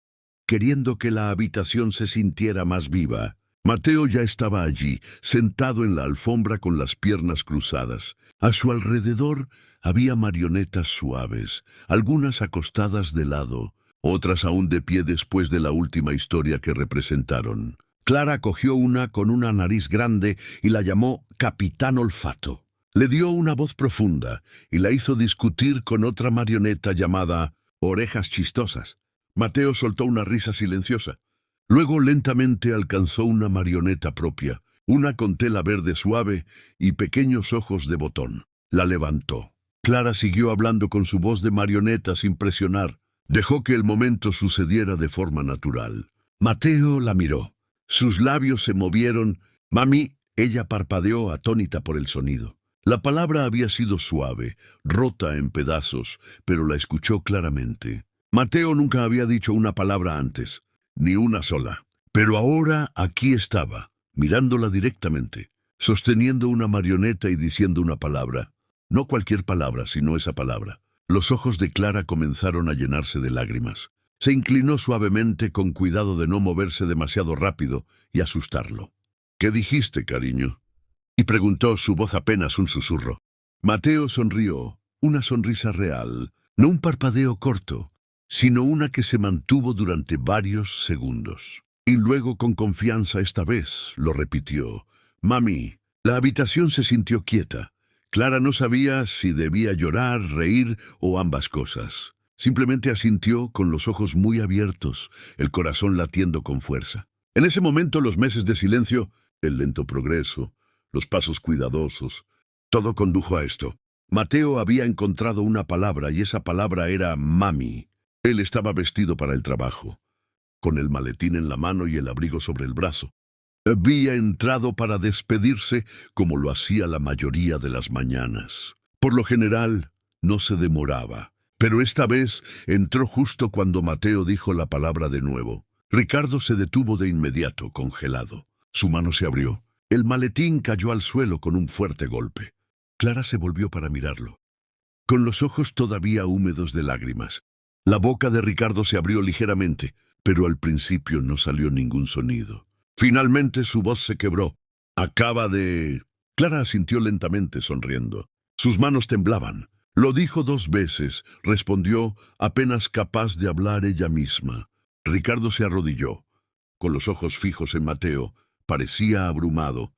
queriendo que la habitación se sintiera más viva. Mateo ya estaba allí, sentado en la alfombra con las piernas cruzadas. A su alrededor había marionetas suaves, algunas acostadas de lado, otras aún de pie después de la última historia que representaron. Clara cogió una con una nariz grande y la llamó Capitán Olfato. Le dio una voz profunda y la hizo discutir con otra marioneta llamada Orejas Chistosas. Mateo soltó una risa silenciosa. Luego lentamente alcanzó una marioneta propia, una con tela verde suave y pequeños ojos de botón. La levantó. Clara siguió hablando con su voz de marioneta sin presionar. Dejó que el momento sucediera de forma natural. Mateo la miró. Sus labios se movieron. «Mami, Ella parpadeó atónita por el sonido. La palabra había sido suave, rota en pedazos, pero la escuchó claramente. Mateo nunca había dicho una palabra antes, ni una sola. Pero ahora aquí estaba, mirándola directamente, sosteniendo una marioneta y diciendo una palabra. No cualquier palabra, sino esa palabra. Los ojos de Clara comenzaron a llenarse de lágrimas. Se inclinó suavemente con cuidado de no moverse demasiado rápido y asustarlo. «¿Qué dijiste, cariño?», y preguntó, su voz apenas un susurro. Mateo sonrió, una sonrisa real, no un parpadeo corto, sino una que se mantuvo durante varios segundos. Y luego, con confianza esta vez, lo repitió. «Mami». La habitación se sintió quieta. Clara no sabía si debía llorar, reír o ambas cosas. Simplemente asintió con los ojos muy abiertos, el corazón latiendo con fuerza. En ese momento los meses de silencio, el lento progreso, los pasos cuidadosos, todo condujo a esto. Mateo había encontrado una palabra y esa palabra era mami. Él estaba vestido para el trabajo, con el maletín en la mano y el abrigo sobre el brazo. Había entrado para despedirse como lo hacía la mayoría de las mañanas. Por lo general, no se demoraba, pero esta vez entró justo cuando Mateo dijo la palabra de nuevo. Ricardo se detuvo de inmediato, congelado. Su mano se abrió. El maletín cayó al suelo con un fuerte golpe. Clara se volvió para mirarlo, con los ojos todavía húmedos de lágrimas. La boca de Ricardo se abrió ligeramente, pero al principio no salió ningún sonido. Finalmente su voz se quebró. «Acaba de...». Clara asintió lentamente, sonriendo. Sus manos temblaban. Lo dijo 2 veces, respondió, apenas capaz de hablar ella misma. Ricardo se arrodilló, con los ojos fijos en Mateo. Parecía abrumado,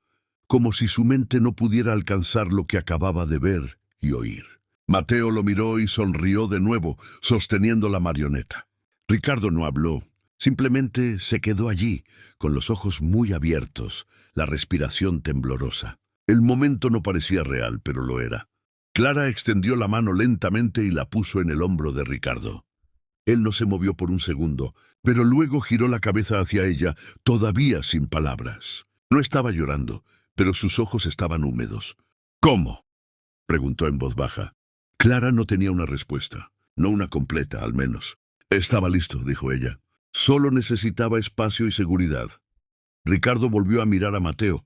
como si su mente no pudiera alcanzar lo que acababa de ver y oír. Mateo lo miró y sonrió de nuevo, sosteniendo la marioneta. Ricardo no habló. Simplemente se quedó allí, con los ojos muy abiertos, la respiración temblorosa. El momento no parecía real, pero lo era. Clara extendió la mano lentamente y la puso en el hombro de Ricardo. Él no se movió por un segundo, pero luego giró la cabeza hacia ella, todavía sin palabras. No estaba llorando, pero sus ojos estaban húmedos. «¿Cómo?», preguntó en voz baja. Clara no tenía una respuesta, no una completa, al menos. «Estaba listo», dijo ella. Solo necesitaba espacio y seguridad. Ricardo volvió a mirar a Mateo.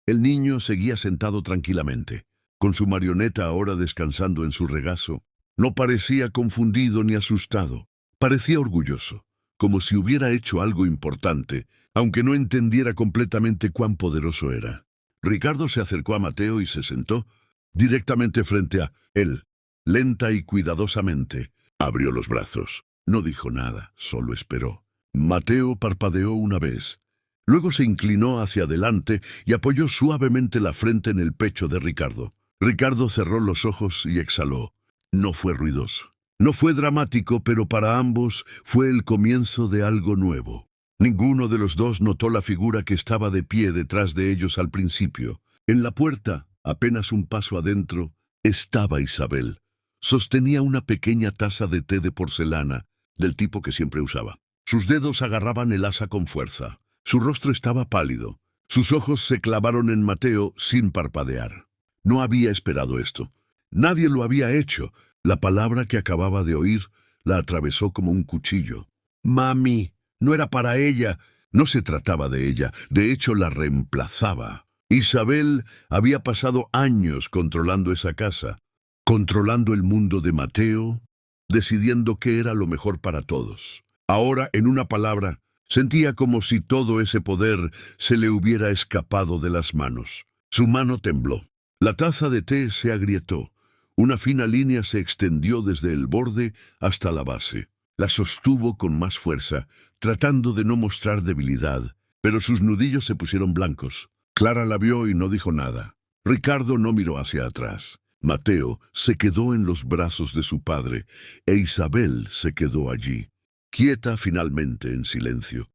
El niño seguía sentado tranquilamente, con su marioneta ahora descansando en su regazo. No parecía confundido ni asustado. Parecía orgulloso, como si hubiera hecho algo importante, aunque no entendiera completamente cuán poderoso era. Ricardo se acercó a Mateo y se sentó directamente frente a él. Lenta y cuidadosamente, abrió los brazos. No dijo nada, solo esperó. Mateo parpadeó una vez. Luego se inclinó hacia adelante y apoyó suavemente la frente en el pecho de Ricardo. Ricardo cerró los ojos y exhaló. No fue ruidoso. No fue dramático, pero para ambos fue el comienzo de algo nuevo. Ninguno de los dos notó la figura que estaba de pie detrás de ellos al principio. En la puerta, apenas un paso adentro, estaba Isabel. Sostenía una pequeña taza de té de porcelana, del tipo que siempre usaba. Sus dedos agarraban el asa con fuerza. Su rostro estaba pálido. Sus ojos se clavaron en Mateo sin parpadear. No había esperado esto. Nadie lo había hecho. La palabra que acababa de oír la atravesó como un cuchillo. «Mami». No era para ella. No se trataba de ella. De hecho, la reemplazaba. Isabel había pasado años controlando esa casa, controlando el mundo de Mateo, decidiendo qué era lo mejor para todos. Ahora, en una palabra, sentía como si todo ese poder se le hubiera escapado de las manos. Su mano tembló. La taza de té se agrietó. Una fina línea se extendió desde el borde hasta la base. La sostuvo con más fuerza, tratando de no mostrar debilidad, pero sus nudillos se pusieron blancos. Clara la vio y no dijo nada. Ricardo no miró hacia atrás. Mateo se quedó en los brazos de su padre, e Isabel se quedó allí, quieta finalmente en silencio.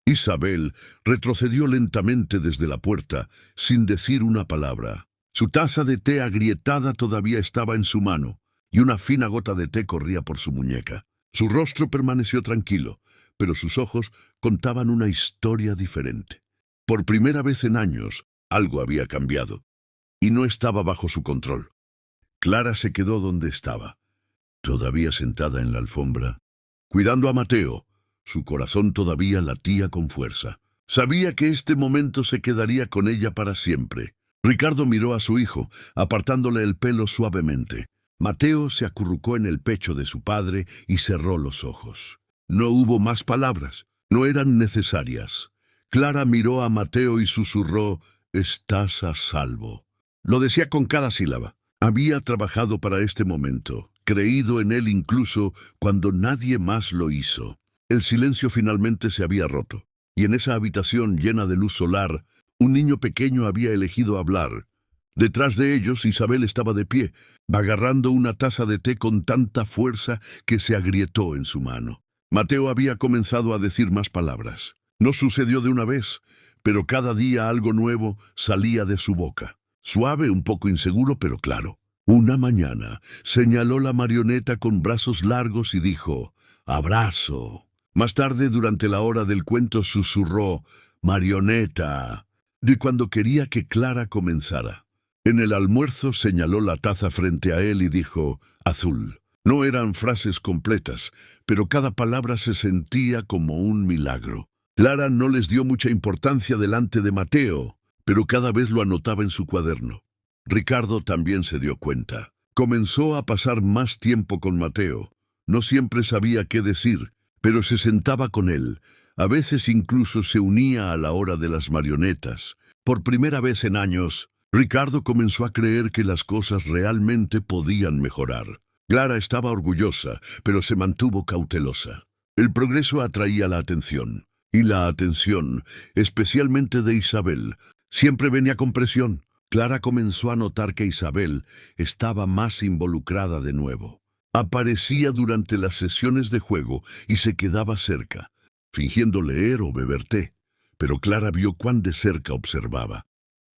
Isabel retrocedió lentamente desde la puerta, sin decir una palabra. Su taza de té agrietada todavía estaba en su mano, y una fina gota de té corría por su muñeca. Su rostro permaneció tranquilo, pero sus ojos contaban una historia diferente. Por primera vez en años, Algo había cambiado, y no estaba bajo su control. Clara se quedó donde estaba, todavía sentada en la alfombra, cuidando a Mateo. Su corazón todavía latía con fuerza. Sabía que este momento se quedaría con ella para siempre. Ricardo miró a su hijo, apartándole el pelo suavemente. Mateo se acurrucó en el pecho de su padre y cerró los ojos. No hubo más palabras, no eran necesarias. Clara miró a Mateo y susurró: «Estás a salvo». Lo decía con cada sílaba. Había trabajado para este momento, creído en él incluso cuando nadie más lo hizo. El silencio finalmente se había roto, y en esa habitación llena de luz solar, un niño pequeño había elegido hablar. Detrás de ellos, Isabel estaba de pie, agarrando una taza de té con tanta fuerza que se agrietó en su mano. Mateo había comenzado a decir más palabras. No sucedió de una vez, pero cada día algo nuevo salía de su boca. Suave, un poco inseguro, pero claro. Una mañana señaló la marioneta con brazos largos y dijo: «Abrazo». Más tarde, durante la hora del cuento, susurró: «Marioneta», de cuando quería que Clara comenzara. En el almuerzo señaló la taza frente a él y dijo: «Azul». No eran frases completas, pero cada palabra se sentía como un milagro. Clara no les dio mucha importancia delante de Mateo, pero cada vez lo anotaba en su cuaderno. Ricardo también se dio cuenta. Comenzó a pasar más tiempo con Mateo. No siempre sabía qué decir, pero se sentaba con él. A veces incluso se unía a la hora de las marionetas. Por primera vez en años, Ricardo comenzó a creer que las cosas realmente podían mejorar. Clara estaba orgullosa, pero se mantuvo cautelosa. El progreso atraía la atención, y la atención, especialmente de Isabel, siempre venía con presión. Clara comenzó a notar que Isabel estaba más involucrada de nuevo. Aparecía durante las sesiones de juego y se quedaba cerca, fingiendo leer o beber té, pero Clara vio cuán de cerca observaba.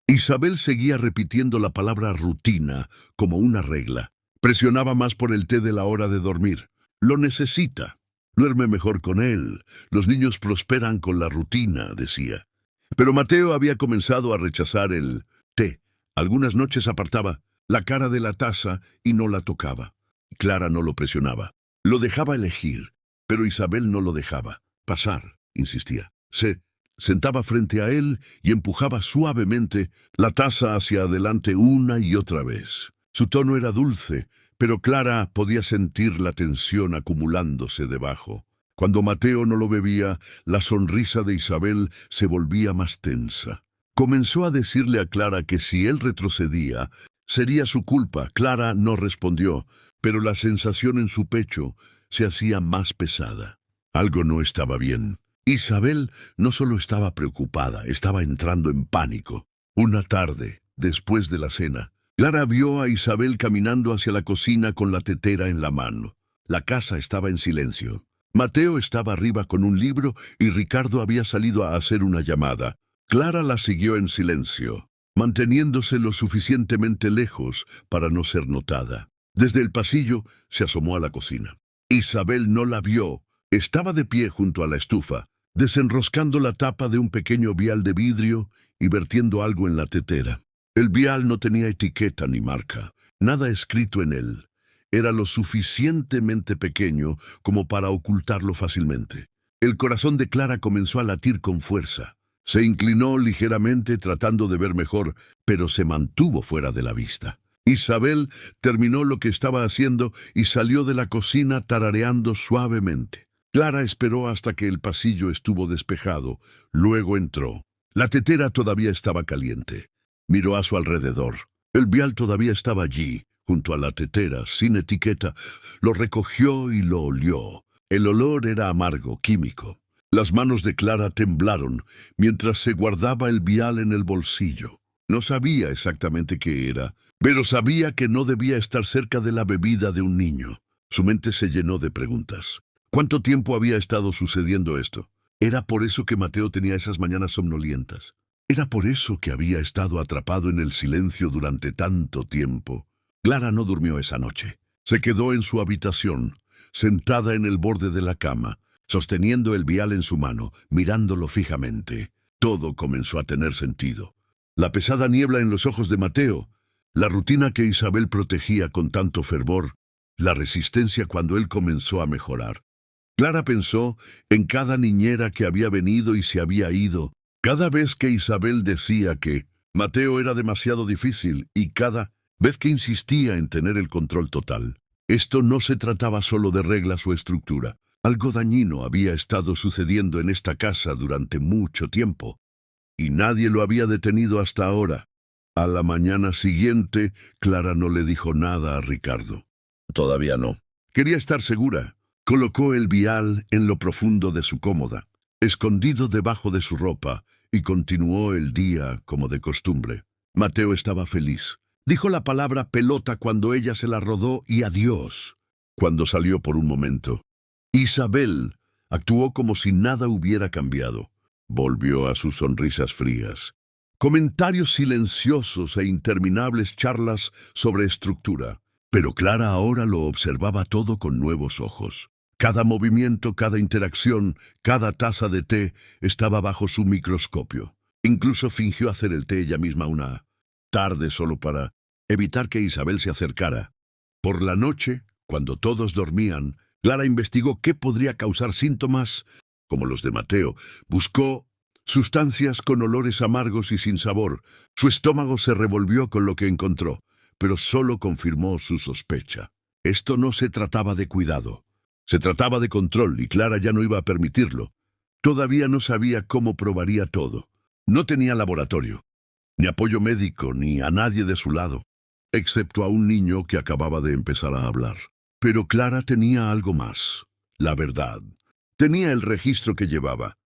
Isabel seguía repitiendo la palabra rutina como una regla. Presionaba más por el té de la hora de dormir. Lo necesita. Duerme mejor con él. Los niños prosperan con la rutina, decía. Pero Mateo había comenzado a rechazar el té. Algunas noches apartaba la cara de la taza y no la tocaba. Clara no lo presionaba. Lo dejaba elegir, pero Isabel no lo dejaba pasar, insistía. Se sentaba frente a él y empujaba suavemente la taza hacia adelante una y otra vez. Su tono era dulce, pero Clara podía sentir la tensión acumulándose debajo. Cuando Mateo no lo bebía, la sonrisa de Isabel se volvía más tensa. Comenzó a decirle a Clara que si él retrocedía, sería su culpa. Clara no respondió, pero la sensación en su pecho se hacía más pesada. Algo no estaba bien. Isabel no solo estaba preocupada, estaba entrando en pánico. Una tarde, después de la cena, Clara vio a Isabel caminando hacia la cocina con la tetera en la mano. La casa estaba en silencio. Mateo estaba arriba con un libro y Ricardo había salido a hacer una llamada. Clara la siguió en silencio, manteniéndose lo suficientemente lejos para no ser notada. Desde el pasillo se asomó a la cocina. Isabel no la vio. Estaba de pie junto a la estufa, desenroscando la tapa de un pequeño vial de vidrio y vertiendo algo en la tetera. El vial no tenía etiqueta ni marca, nada escrito en él. Era lo suficientemente pequeño como para ocultarlo fácilmente. El corazón de Clara comenzó a latir con fuerza. Se inclinó ligeramente tratando de ver mejor, pero se mantuvo fuera de la vista. Isabel terminó lo que estaba haciendo y salió de la cocina tarareando suavemente. Clara esperó hasta que el pasillo estuvo despejado. Luego entró. La tetera todavía estaba caliente. Miró a su alrededor. El vial todavía estaba allí, junto a la tetera, sin etiqueta. Lo recogió y lo olió. El olor era amargo, químico. Las manos de Clara temblaron mientras se guardaba el vial en el bolsillo. No sabía exactamente qué era, pero sabía que no debía estar cerca de la bebida de un niño. Su mente se llenó de preguntas. ¿Cuánto tiempo había estado sucediendo esto? ¿Era por eso que Mateo tenía esas mañanas somnolientas? ¿Era por eso que había estado atrapado en el silencio durante tanto tiempo? Clara no durmió esa noche. Se quedó en su habitación, sentada en el borde de la cama, sosteniendo el vial en su mano, mirándolo fijamente. Todo comenzó a tener sentido. la pesada niebla en los ojos de Mateo, la rutina que Isabel protegía con tanto fervor, la resistencia cuando él comenzó a mejorar. Clara pensó en cada niñera que había venido y se había ido, cada vez que Isabel decía que Mateo era demasiado difícil y cada vez que insistía en tener el control total. Esto no se trataba solo de reglas o estructura. Algo dañino había estado sucediendo en esta casa durante mucho tiempo, y nadie lo había detenido hasta ahora. A la mañana siguiente, Clara no le dijo nada a Ricardo. Todavía no. Quería estar segura. Colocó el vial en lo profundo de su cómoda, escondido debajo de su ropa, y continuó el día como de costumbre. Mateo estaba feliz. Dijo la palabra pelota cuando ella se la rodó y adiós cuando salió por un momento. Isabel actuó como si nada hubiera cambiado. Volvió a sus sonrisas frías. Comentarios silenciosos e interminables charlas sobre estructura. Pero Clara ahora lo observaba todo con nuevos ojos. Cada movimiento, cada interacción, cada taza de té estaba bajo su microscopio. Incluso fingió hacer el té ella misma una tarde solo para evitar que Isabel se acercara. Por la noche, cuando todos dormían, Clara investigó qué podría causar síntomas como los de Mateo. Buscó sustancias con olores amargos y sin sabor. Su estómago se revolvió con lo que encontró, pero solo confirmó su sospecha. Esto no se trataba de cuidado. Se trataba de control y Clara ya no iba a permitirlo. Todavía no sabía cómo probaría todo. No tenía laboratorio, ni apoyo médico, ni a nadie de su lado, excepto a un niño que acababa de empezar a hablar. Pero Clara tenía algo más. La verdad. Tenía el registro que llevaba.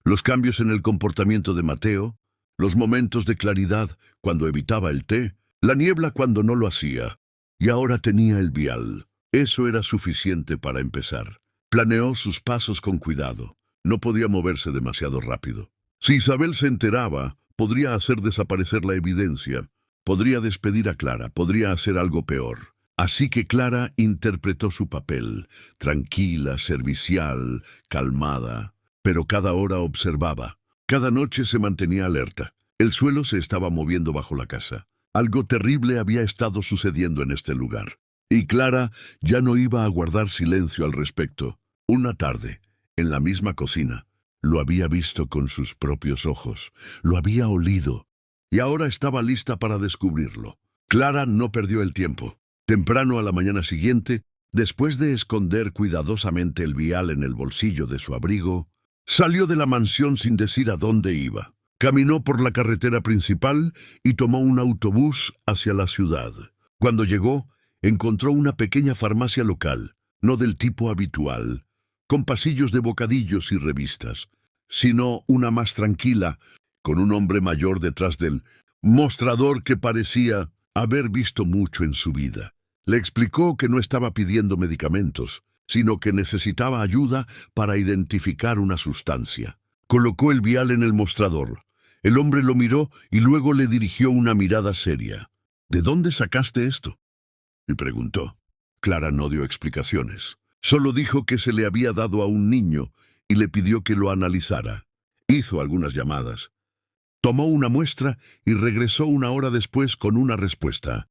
Los cambios en el comportamiento de Mateo, los momentos de claridad cuando evitaba el té, la niebla cuando no lo hacía. Y ahora tenía el vial. Eso era suficiente para empezar. Planeó sus pasos con cuidado. No podía moverse demasiado rápido. Si Isabel se enteraba, podría hacer desaparecer la evidencia. Podría despedir a Clara, podría hacer algo peor. Así que Clara interpretó su papel, tranquila, servicial, calmada. Pero cada hora observaba. Cada noche se mantenía alerta. El suelo se estaba moviendo bajo la casa. Algo terrible había estado sucediendo en este lugar. Y Clara ya no iba a guardar silencio al respecto. Una tarde, en la misma cocina, lo había visto con sus propios ojos, lo había olido, y ahora estaba lista para descubrirlo. Clara no perdió el tiempo. Temprano a la mañana siguiente, después de esconder cuidadosamente el vial en el bolsillo de su abrigo, salió de la mansión sin decir a dónde iba. Caminó por la carretera principal y tomó un autobús hacia la ciudad. Cuando llegó, encontró una pequeña farmacia local, no del tipo habitual, con pasillos de bocadillos y revistas, sino una más tranquila, con un hombre mayor detrás del mostrador que parecía haber visto mucho en su vida. Le explicó que no estaba pidiendo medicamentos, sino que necesitaba ayuda para identificar una sustancia. Colocó el vial en el mostrador. El hombre lo miró y luego le dirigió una mirada seria. ¿De dónde sacaste esto?, y preguntó. Clara no dio explicaciones. Solo dijo que se le había dado a un niño y le pidió que lo analizara. Hizo algunas llamadas. Tomó una muestra y regresó una hora después con una respuesta.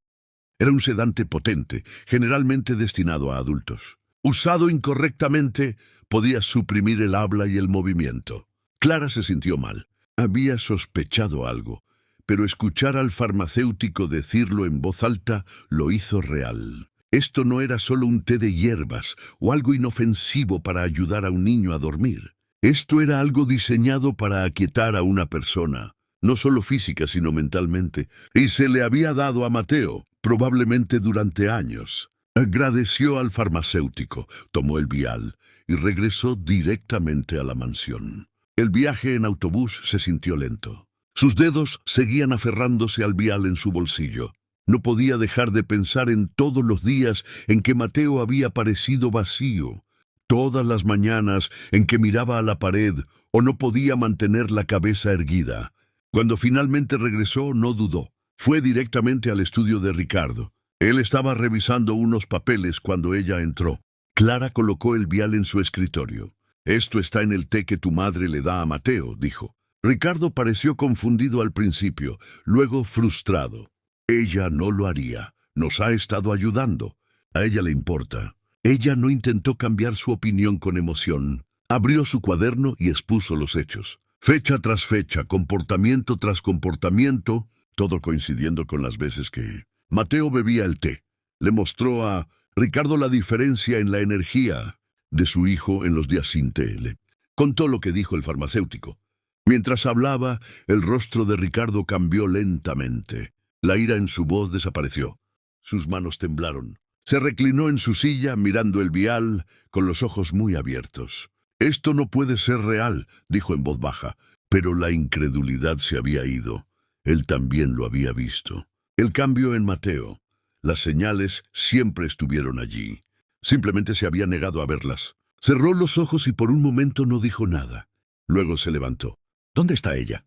Era un sedante potente, generalmente destinado a adultos. Usado incorrectamente, podía suprimir el habla y el movimiento. Clara se sintió mal. Había sospechado algo, pero escuchar al farmacéutico decirlo en voz alta lo hizo real. Esto no era solo un té de hierbas o algo inofensivo para ayudar a un niño a dormir. Esto era algo diseñado para aquietar a una persona, no solo física sino mentalmente, y se le había dado a Mateo, probablemente durante años. Agradeció al farmacéutico, tomó el vial y regresó directamente a la mansión. El viaje en autobús se sintió lento. Sus dedos seguían aferrándose al vial en su bolsillo. No podía dejar de pensar en todos los días en que Mateo había parecido vacío, todas las mañanas en que miraba a la pared o no podía mantener la cabeza erguida. Cuando finalmente regresó, no dudó. Fue directamente al estudio de Ricardo. Él estaba revisando unos papeles cuando ella entró. Clara colocó el vial en su escritorio. «Esto está en el té que tu madre le da a Mateo», dijo. Ricardo pareció confundido al principio, luego frustrado. Ella no lo haría. Nos ha estado ayudando. A ella le importa. Ella no intentó cambiar su opinión con emoción. Abrió su cuaderno y expuso los hechos. Fecha tras fecha, comportamiento tras comportamiento, todo coincidiendo con las veces que Mateo bebía el té. Le mostró a Ricardo la diferencia en la energía de su hijo en los días sin té. Le contó lo que dijo el farmacéutico. Mientras hablaba, el rostro de Ricardo cambió lentamente. La ira en su voz desapareció. Sus manos temblaron. Se reclinó en su silla mirando el vial con los ojos muy abiertos. «Esto no puede ser real», dijo en voz baja, pero la incredulidad se había ido. Él también lo había visto. El cambio en Mateo. Las señales siempre estuvieron allí. Simplemente se había negado a verlas. Cerró los ojos y por un momento no dijo nada. Luego se levantó. «¿Dónde está ella?»,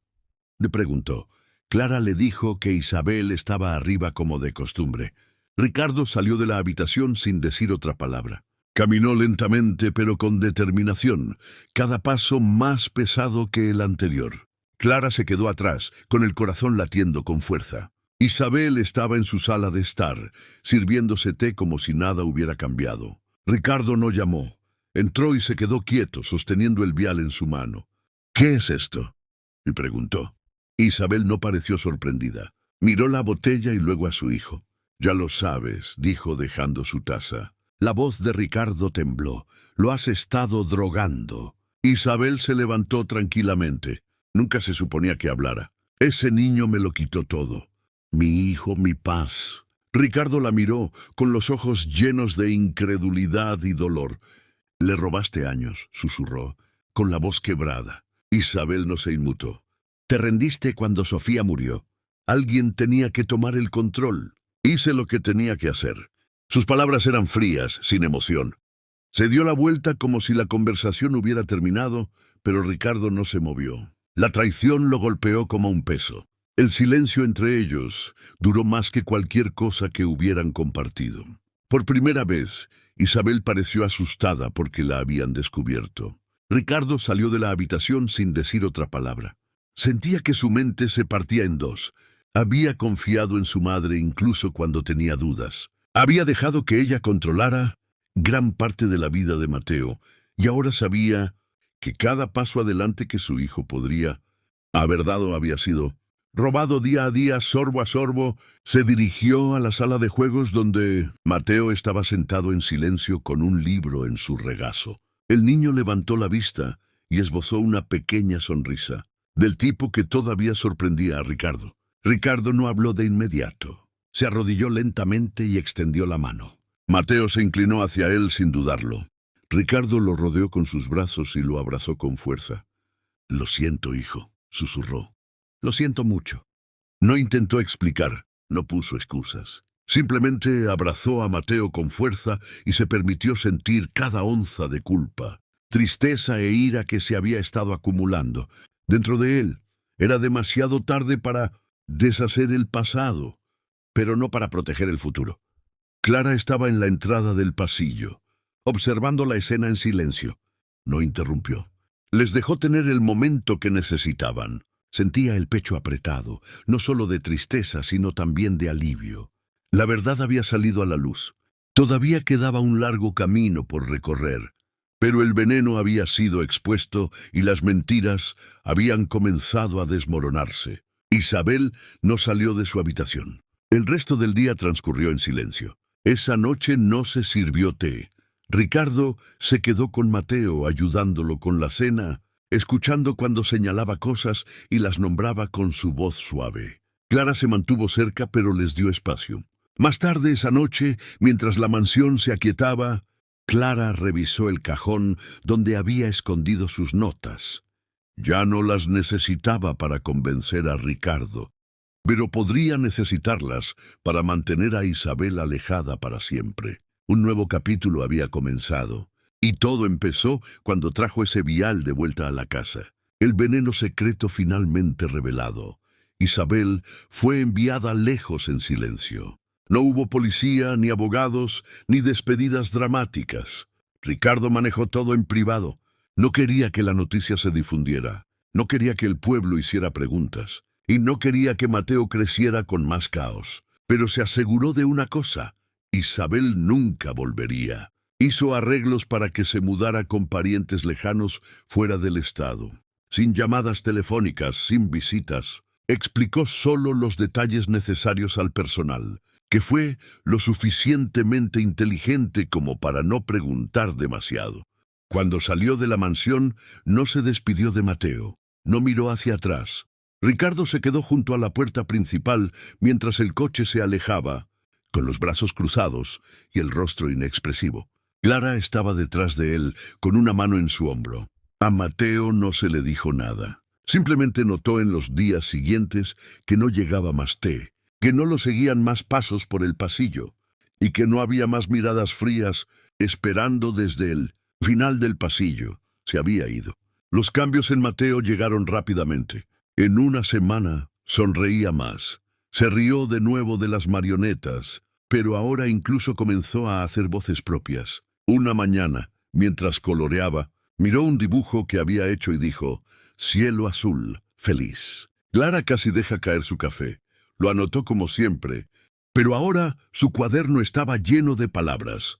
le preguntó. Clara le dijo que Isabel estaba arriba como de costumbre. Ricardo salió de la habitación sin decir otra palabra. Caminó lentamente pero con determinación, cada paso más pesado que el anterior. Clara se quedó atrás, con el corazón latiendo con fuerza. Isabel estaba en su sala de estar, sirviéndose té como si nada hubiera cambiado. Ricardo no llamó. Entró y se quedó quieto, sosteniendo el vial en su mano. «¿Qué es esto?», le preguntó. Isabel no pareció sorprendida. Miró la botella y luego a su hijo. «Ya lo sabes», dijo dejando su taza. La voz de Ricardo tembló. «Lo has estado drogando». Isabel se levantó tranquilamente. Nunca se suponía que hablara. «Ese niño me lo quitó todo. Mi hijo, mi paz». Ricardo la miró, con los ojos llenos de incredulidad y dolor. «Le robaste años», susurró, con la voz quebrada. Isabel no se inmutó. «Te rendiste cuando Sofía murió. Alguien tenía que tomar el control. Hice lo que tenía que hacer». Sus palabras eran frías, sin emoción. Se dio la vuelta como si la conversación hubiera terminado, pero Ricardo no se movió. La traición lo golpeó como un peso. El silencio entre ellos duró más que cualquier cosa que hubieran compartido. Por primera vez, Isabel pareció asustada porque la habían descubierto. Ricardo salió de la habitación sin decir otra palabra. Sentía que su mente se partía en dos. Había confiado en su madre incluso cuando tenía dudas. Había dejado que ella controlara gran parte de la vida de Mateo, y ahora sabía que cada paso adelante que su hijo podría haber dado había sido robado día a día, sorbo a sorbo. Se dirigió a la sala de juegos donde Mateo estaba sentado en silencio con un libro en su regazo. El niño levantó la vista y esbozó una pequeña sonrisa, del tipo que todavía sorprendía a Ricardo. Ricardo no habló de inmediato. Se arrodilló lentamente y extendió la mano. Mateo se inclinó hacia él sin dudarlo. Ricardo lo rodeó con sus brazos y lo abrazó con fuerza. «Lo siento, hijo», susurró. «Lo siento mucho». No intentó explicar, no puso excusas. Simplemente abrazó a Mateo con fuerza y se permitió sentir cada onza de culpa, tristeza e ira que se había estado acumulando. Dentro de él era demasiado tarde para deshacer el pasado, pero no para proteger el futuro. Clara estaba en la entrada del pasillo, observando la escena en silencio. No interrumpió. Les dejó tener el momento que necesitaban. Sentía el pecho apretado, no solo de tristeza, sino también de alivio. La verdad había salido a la luz. Todavía quedaba un largo camino por recorrer, pero el veneno había sido expuesto y las mentiras habían comenzado a desmoronarse. Isabel no salió de su habitación. El resto del día transcurrió en silencio. Esa noche no se sirvió té. Ricardo se quedó con Mateo, ayudándolo con la cena, escuchando cuando señalaba cosas y las nombraba con su voz suave. Clara se mantuvo cerca, pero les dio espacio. Más tarde esa noche, mientras la mansión se aquietaba, Clara revisó el cajón donde había escondido sus notas. Ya no las necesitaba para convencer a Ricardo, pero podría necesitarlas para mantener a Isabel alejada para siempre. Un nuevo capítulo había comenzado, y todo empezó cuando trajo ese vial de vuelta a la casa. El veneno secreto finalmente revelado. Isabel fue enviada lejos en silencio. No hubo policía, ni abogados, ni despedidas dramáticas. Ricardo manejó todo en privado. No quería que la noticia se difundiera. No quería que el pueblo hiciera preguntas, y no quería que Mateo creciera con más caos. Pero se aseguró de una cosa: Isabel nunca volvería. Hizo arreglos para que se mudara con parientes lejanos fuera del estado. Sin llamadas telefónicas, sin visitas. Explicó solo los detalles necesarios al personal, que fue lo suficientemente inteligente como para no preguntar demasiado. Cuando salió de la mansión, no se despidió de Mateo. No miró hacia atrás. Ricardo se quedó junto a la puerta principal mientras el coche se alejaba, con los brazos cruzados y el rostro inexpresivo. Clara estaba detrás de él, con una mano en su hombro. A Mateo no se le dijo nada. Simplemente notó en los días siguientes que no llegaba más té, que no lo seguían más pasos por el pasillo, y que no había más miradas frías esperando desde el final del pasillo. Se había ido. Los cambios en Mateo llegaron rápidamente. En una semana sonreía más. Se rió de nuevo de las marionetas, pero ahora incluso comenzó a hacer voces propias. Una mañana, mientras coloreaba, miró un dibujo que había hecho y dijo: «Cielo azul, feliz». Clara casi deja caer su café. Lo anotó como siempre, pero ahora su cuaderno estaba lleno de palabras,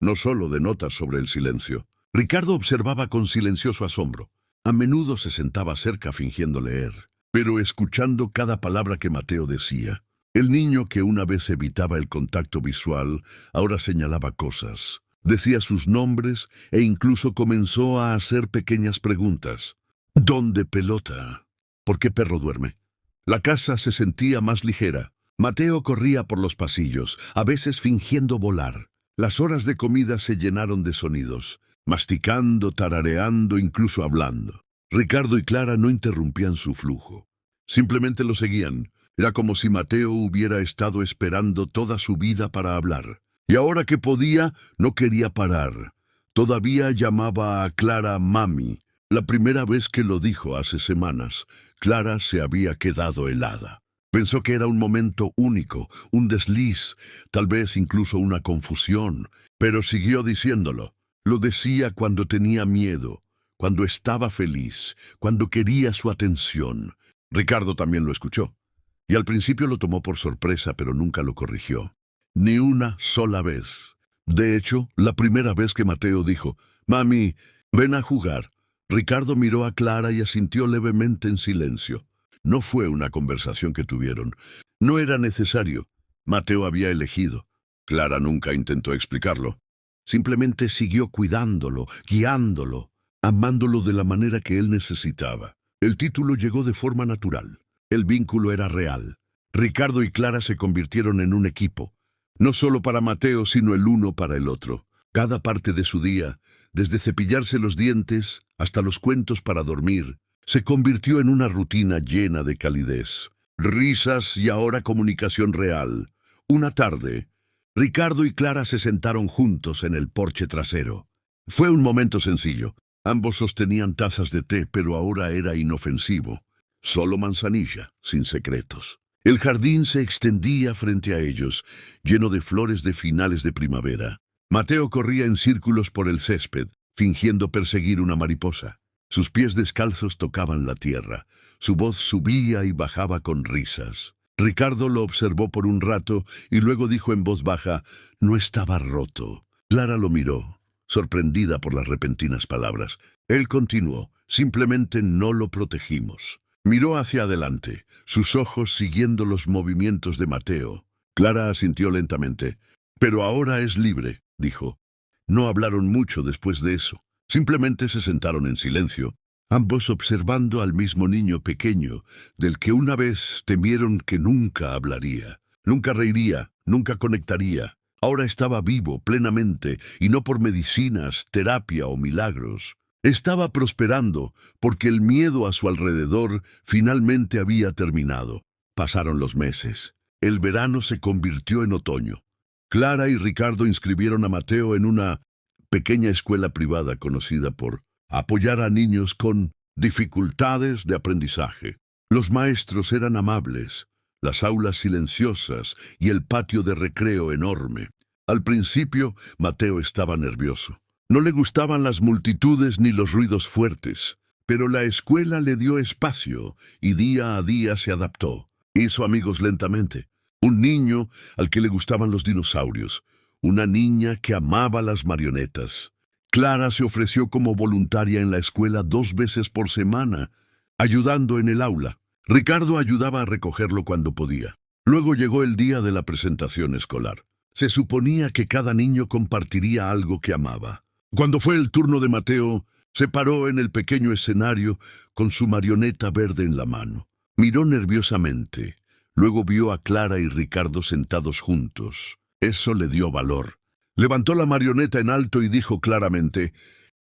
no solo de notas sobre el silencio. Ricardo observaba con silencioso asombro. A menudo se sentaba cerca fingiendo leer, pero escuchando cada palabra que Mateo decía. El niño que una vez evitaba el contacto visual, ahora señalaba cosas, decía sus nombres e incluso comenzó a hacer pequeñas preguntas. ¿Dónde pelota? ¿Por qué perro duerme? La casa se sentía más ligera. Mateo corría por los pasillos, a veces fingiendo volar. Las horas de comida se llenaron de sonidos, masticando, tarareando, incluso hablando. Ricardo y Clara no interrumpían su flujo. Simplemente lo seguían. Era como si Mateo hubiera estado esperando toda su vida para hablar. Y ahora que podía, no quería parar. Todavía llamaba a Clara mami. La primera vez que lo dijo hace semanas, Clara se había quedado helada. Pensó que era un momento único, un desliz, tal vez incluso una confusión, pero siguió diciéndolo. Lo decía cuando tenía miedo, cuando estaba feliz, cuando quería su atención. Ricardo también lo escuchó, y al principio lo tomó por sorpresa, pero nunca lo corrigió. Ni una sola vez. De hecho, la primera vez que Mateo dijo: «Mami, ven a jugar», Ricardo miró a Clara y asintió levemente en silencio. No fue una conversación que tuvieron. No era necesario. Mateo había elegido. Clara nunca intentó explicarlo. Simplemente siguió cuidándolo, guiándolo, amándolo de la manera que él necesitaba. El título llegó de forma natural. El vínculo era real. Ricardo y Clara se convirtieron en un equipo. No solo para Mateo, sino el uno para el otro. Cada parte de su día, desde cepillarse los dientes hasta los cuentos para dormir, se convirtió en una rutina llena de calidez. Risas y ahora comunicación real. Una tarde, Ricardo y Clara se sentaron juntos en el porche trasero. Fue un momento sencillo. Ambos sostenían tazas de té, pero ahora era inofensivo. Solo manzanilla, sin secretos. El jardín se extendía frente a ellos, lleno de flores de finales de primavera. Mateo corría en círculos por el césped, fingiendo perseguir una mariposa. Sus pies descalzos tocaban la tierra. Su voz subía y bajaba con risas. Ricardo lo observó por un rato y luego dijo en voz baja: «No estaba roto». Clara lo miró, sorprendida por las repentinas palabras. Él continuó: «Simplemente no lo protegimos». Miró hacia adelante, sus ojos siguiendo los movimientos de Mateo. Clara asintió lentamente. «Pero ahora es libre», dijo. No hablaron mucho después de eso. Simplemente se sentaron en silencio, ambos observando al mismo niño pequeño, del que una vez temieron que nunca hablaría, nunca reiría, nunca conectaría. Ahora estaba vivo plenamente, y no por medicinas, terapia o milagros. Estaba prosperando porque el miedo a su alrededor finalmente había terminado. Pasaron los meses. El verano se convirtió en otoño. Clara y Ricardo inscribieron a Mateo en una pequeña escuela privada conocida por apoyar a niños con dificultades de aprendizaje. Los maestros eran amables, las aulas silenciosas y el patio de recreo enorme. Al principio, Mateo estaba nervioso. No le gustaban las multitudes ni los ruidos fuertes. Pero la escuela le dio espacio y día a día se adaptó. Hizo amigos lentamente. Un niño al que le gustaban los dinosaurios. Una niña que amaba las marionetas. Clara se ofreció como voluntaria en la escuela 2 veces por semana, ayudando en el aula. Ricardo ayudaba a recogerlo cuando podía. Luego llegó el día de la presentación escolar. Se suponía que cada niño compartiría algo que amaba. Cuando fue el turno de Mateo, se paró en el pequeño escenario con su marioneta verde en la mano. Miró nerviosamente. Luego vio a Clara y Ricardo sentados juntos. Eso le dio valor. Levantó la marioneta en alto y dijo claramente: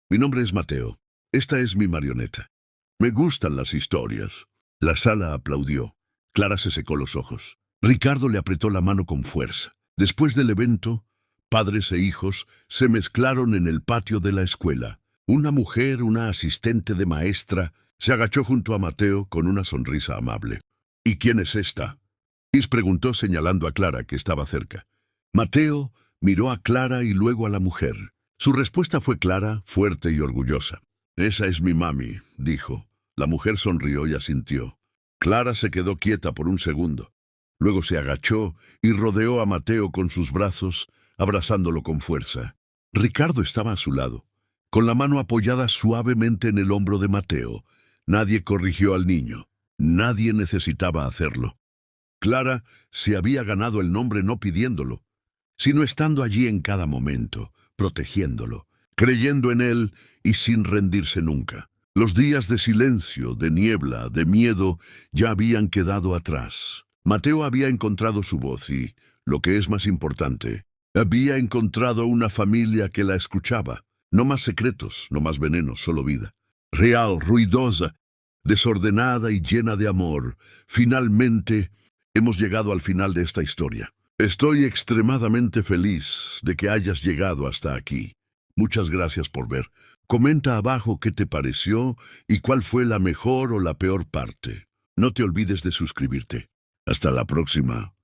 «Mi nombre es Mateo. Esta es mi marioneta. Me gustan las historias». La sala aplaudió. Clara se secó los ojos. Ricardo le apretó la mano con fuerza. Después del evento, padres e hijos se mezclaron en el patio de la escuela. Una mujer, una asistente de maestra, se agachó junto a Mateo con una sonrisa amable. «¿Y quién es esta?», Is preguntó señalando a Clara, que estaba cerca. Mateo miró a Clara y luego a la mujer. Su respuesta fue clara, fuerte y orgullosa. «Esa es mi mami», dijo. La mujer sonrió y asintió. Clara se quedó quieta por un segundo. Luego se agachó y rodeó a Mateo con sus brazos, abrazándolo con fuerza. Ricardo estaba a su lado, con la mano apoyada suavemente en el hombro de Mateo. Nadie corrigió al niño. Nadie necesitaba hacerlo. Clara se había ganado el nombre no pidiéndolo, sino estando allí en cada momento, protegiéndolo, creyendo en él y sin rendirse nunca. Los días de silencio, de niebla, de miedo, ya habían quedado atrás. Mateo había encontrado su voz y, lo que es más importante, había encontrado una familia que la escuchaba. No más secretos, no más veneno, solo vida. Real, ruidosa, desordenada y llena de amor. Finalmente, hemos llegado al final de esta historia. Estoy extremadamente feliz de que hayas llegado hasta aquí. Muchas gracias por ver. Comenta abajo qué te pareció y cuál fue la mejor o la peor parte. No te olvides de suscribirte. Hasta la próxima.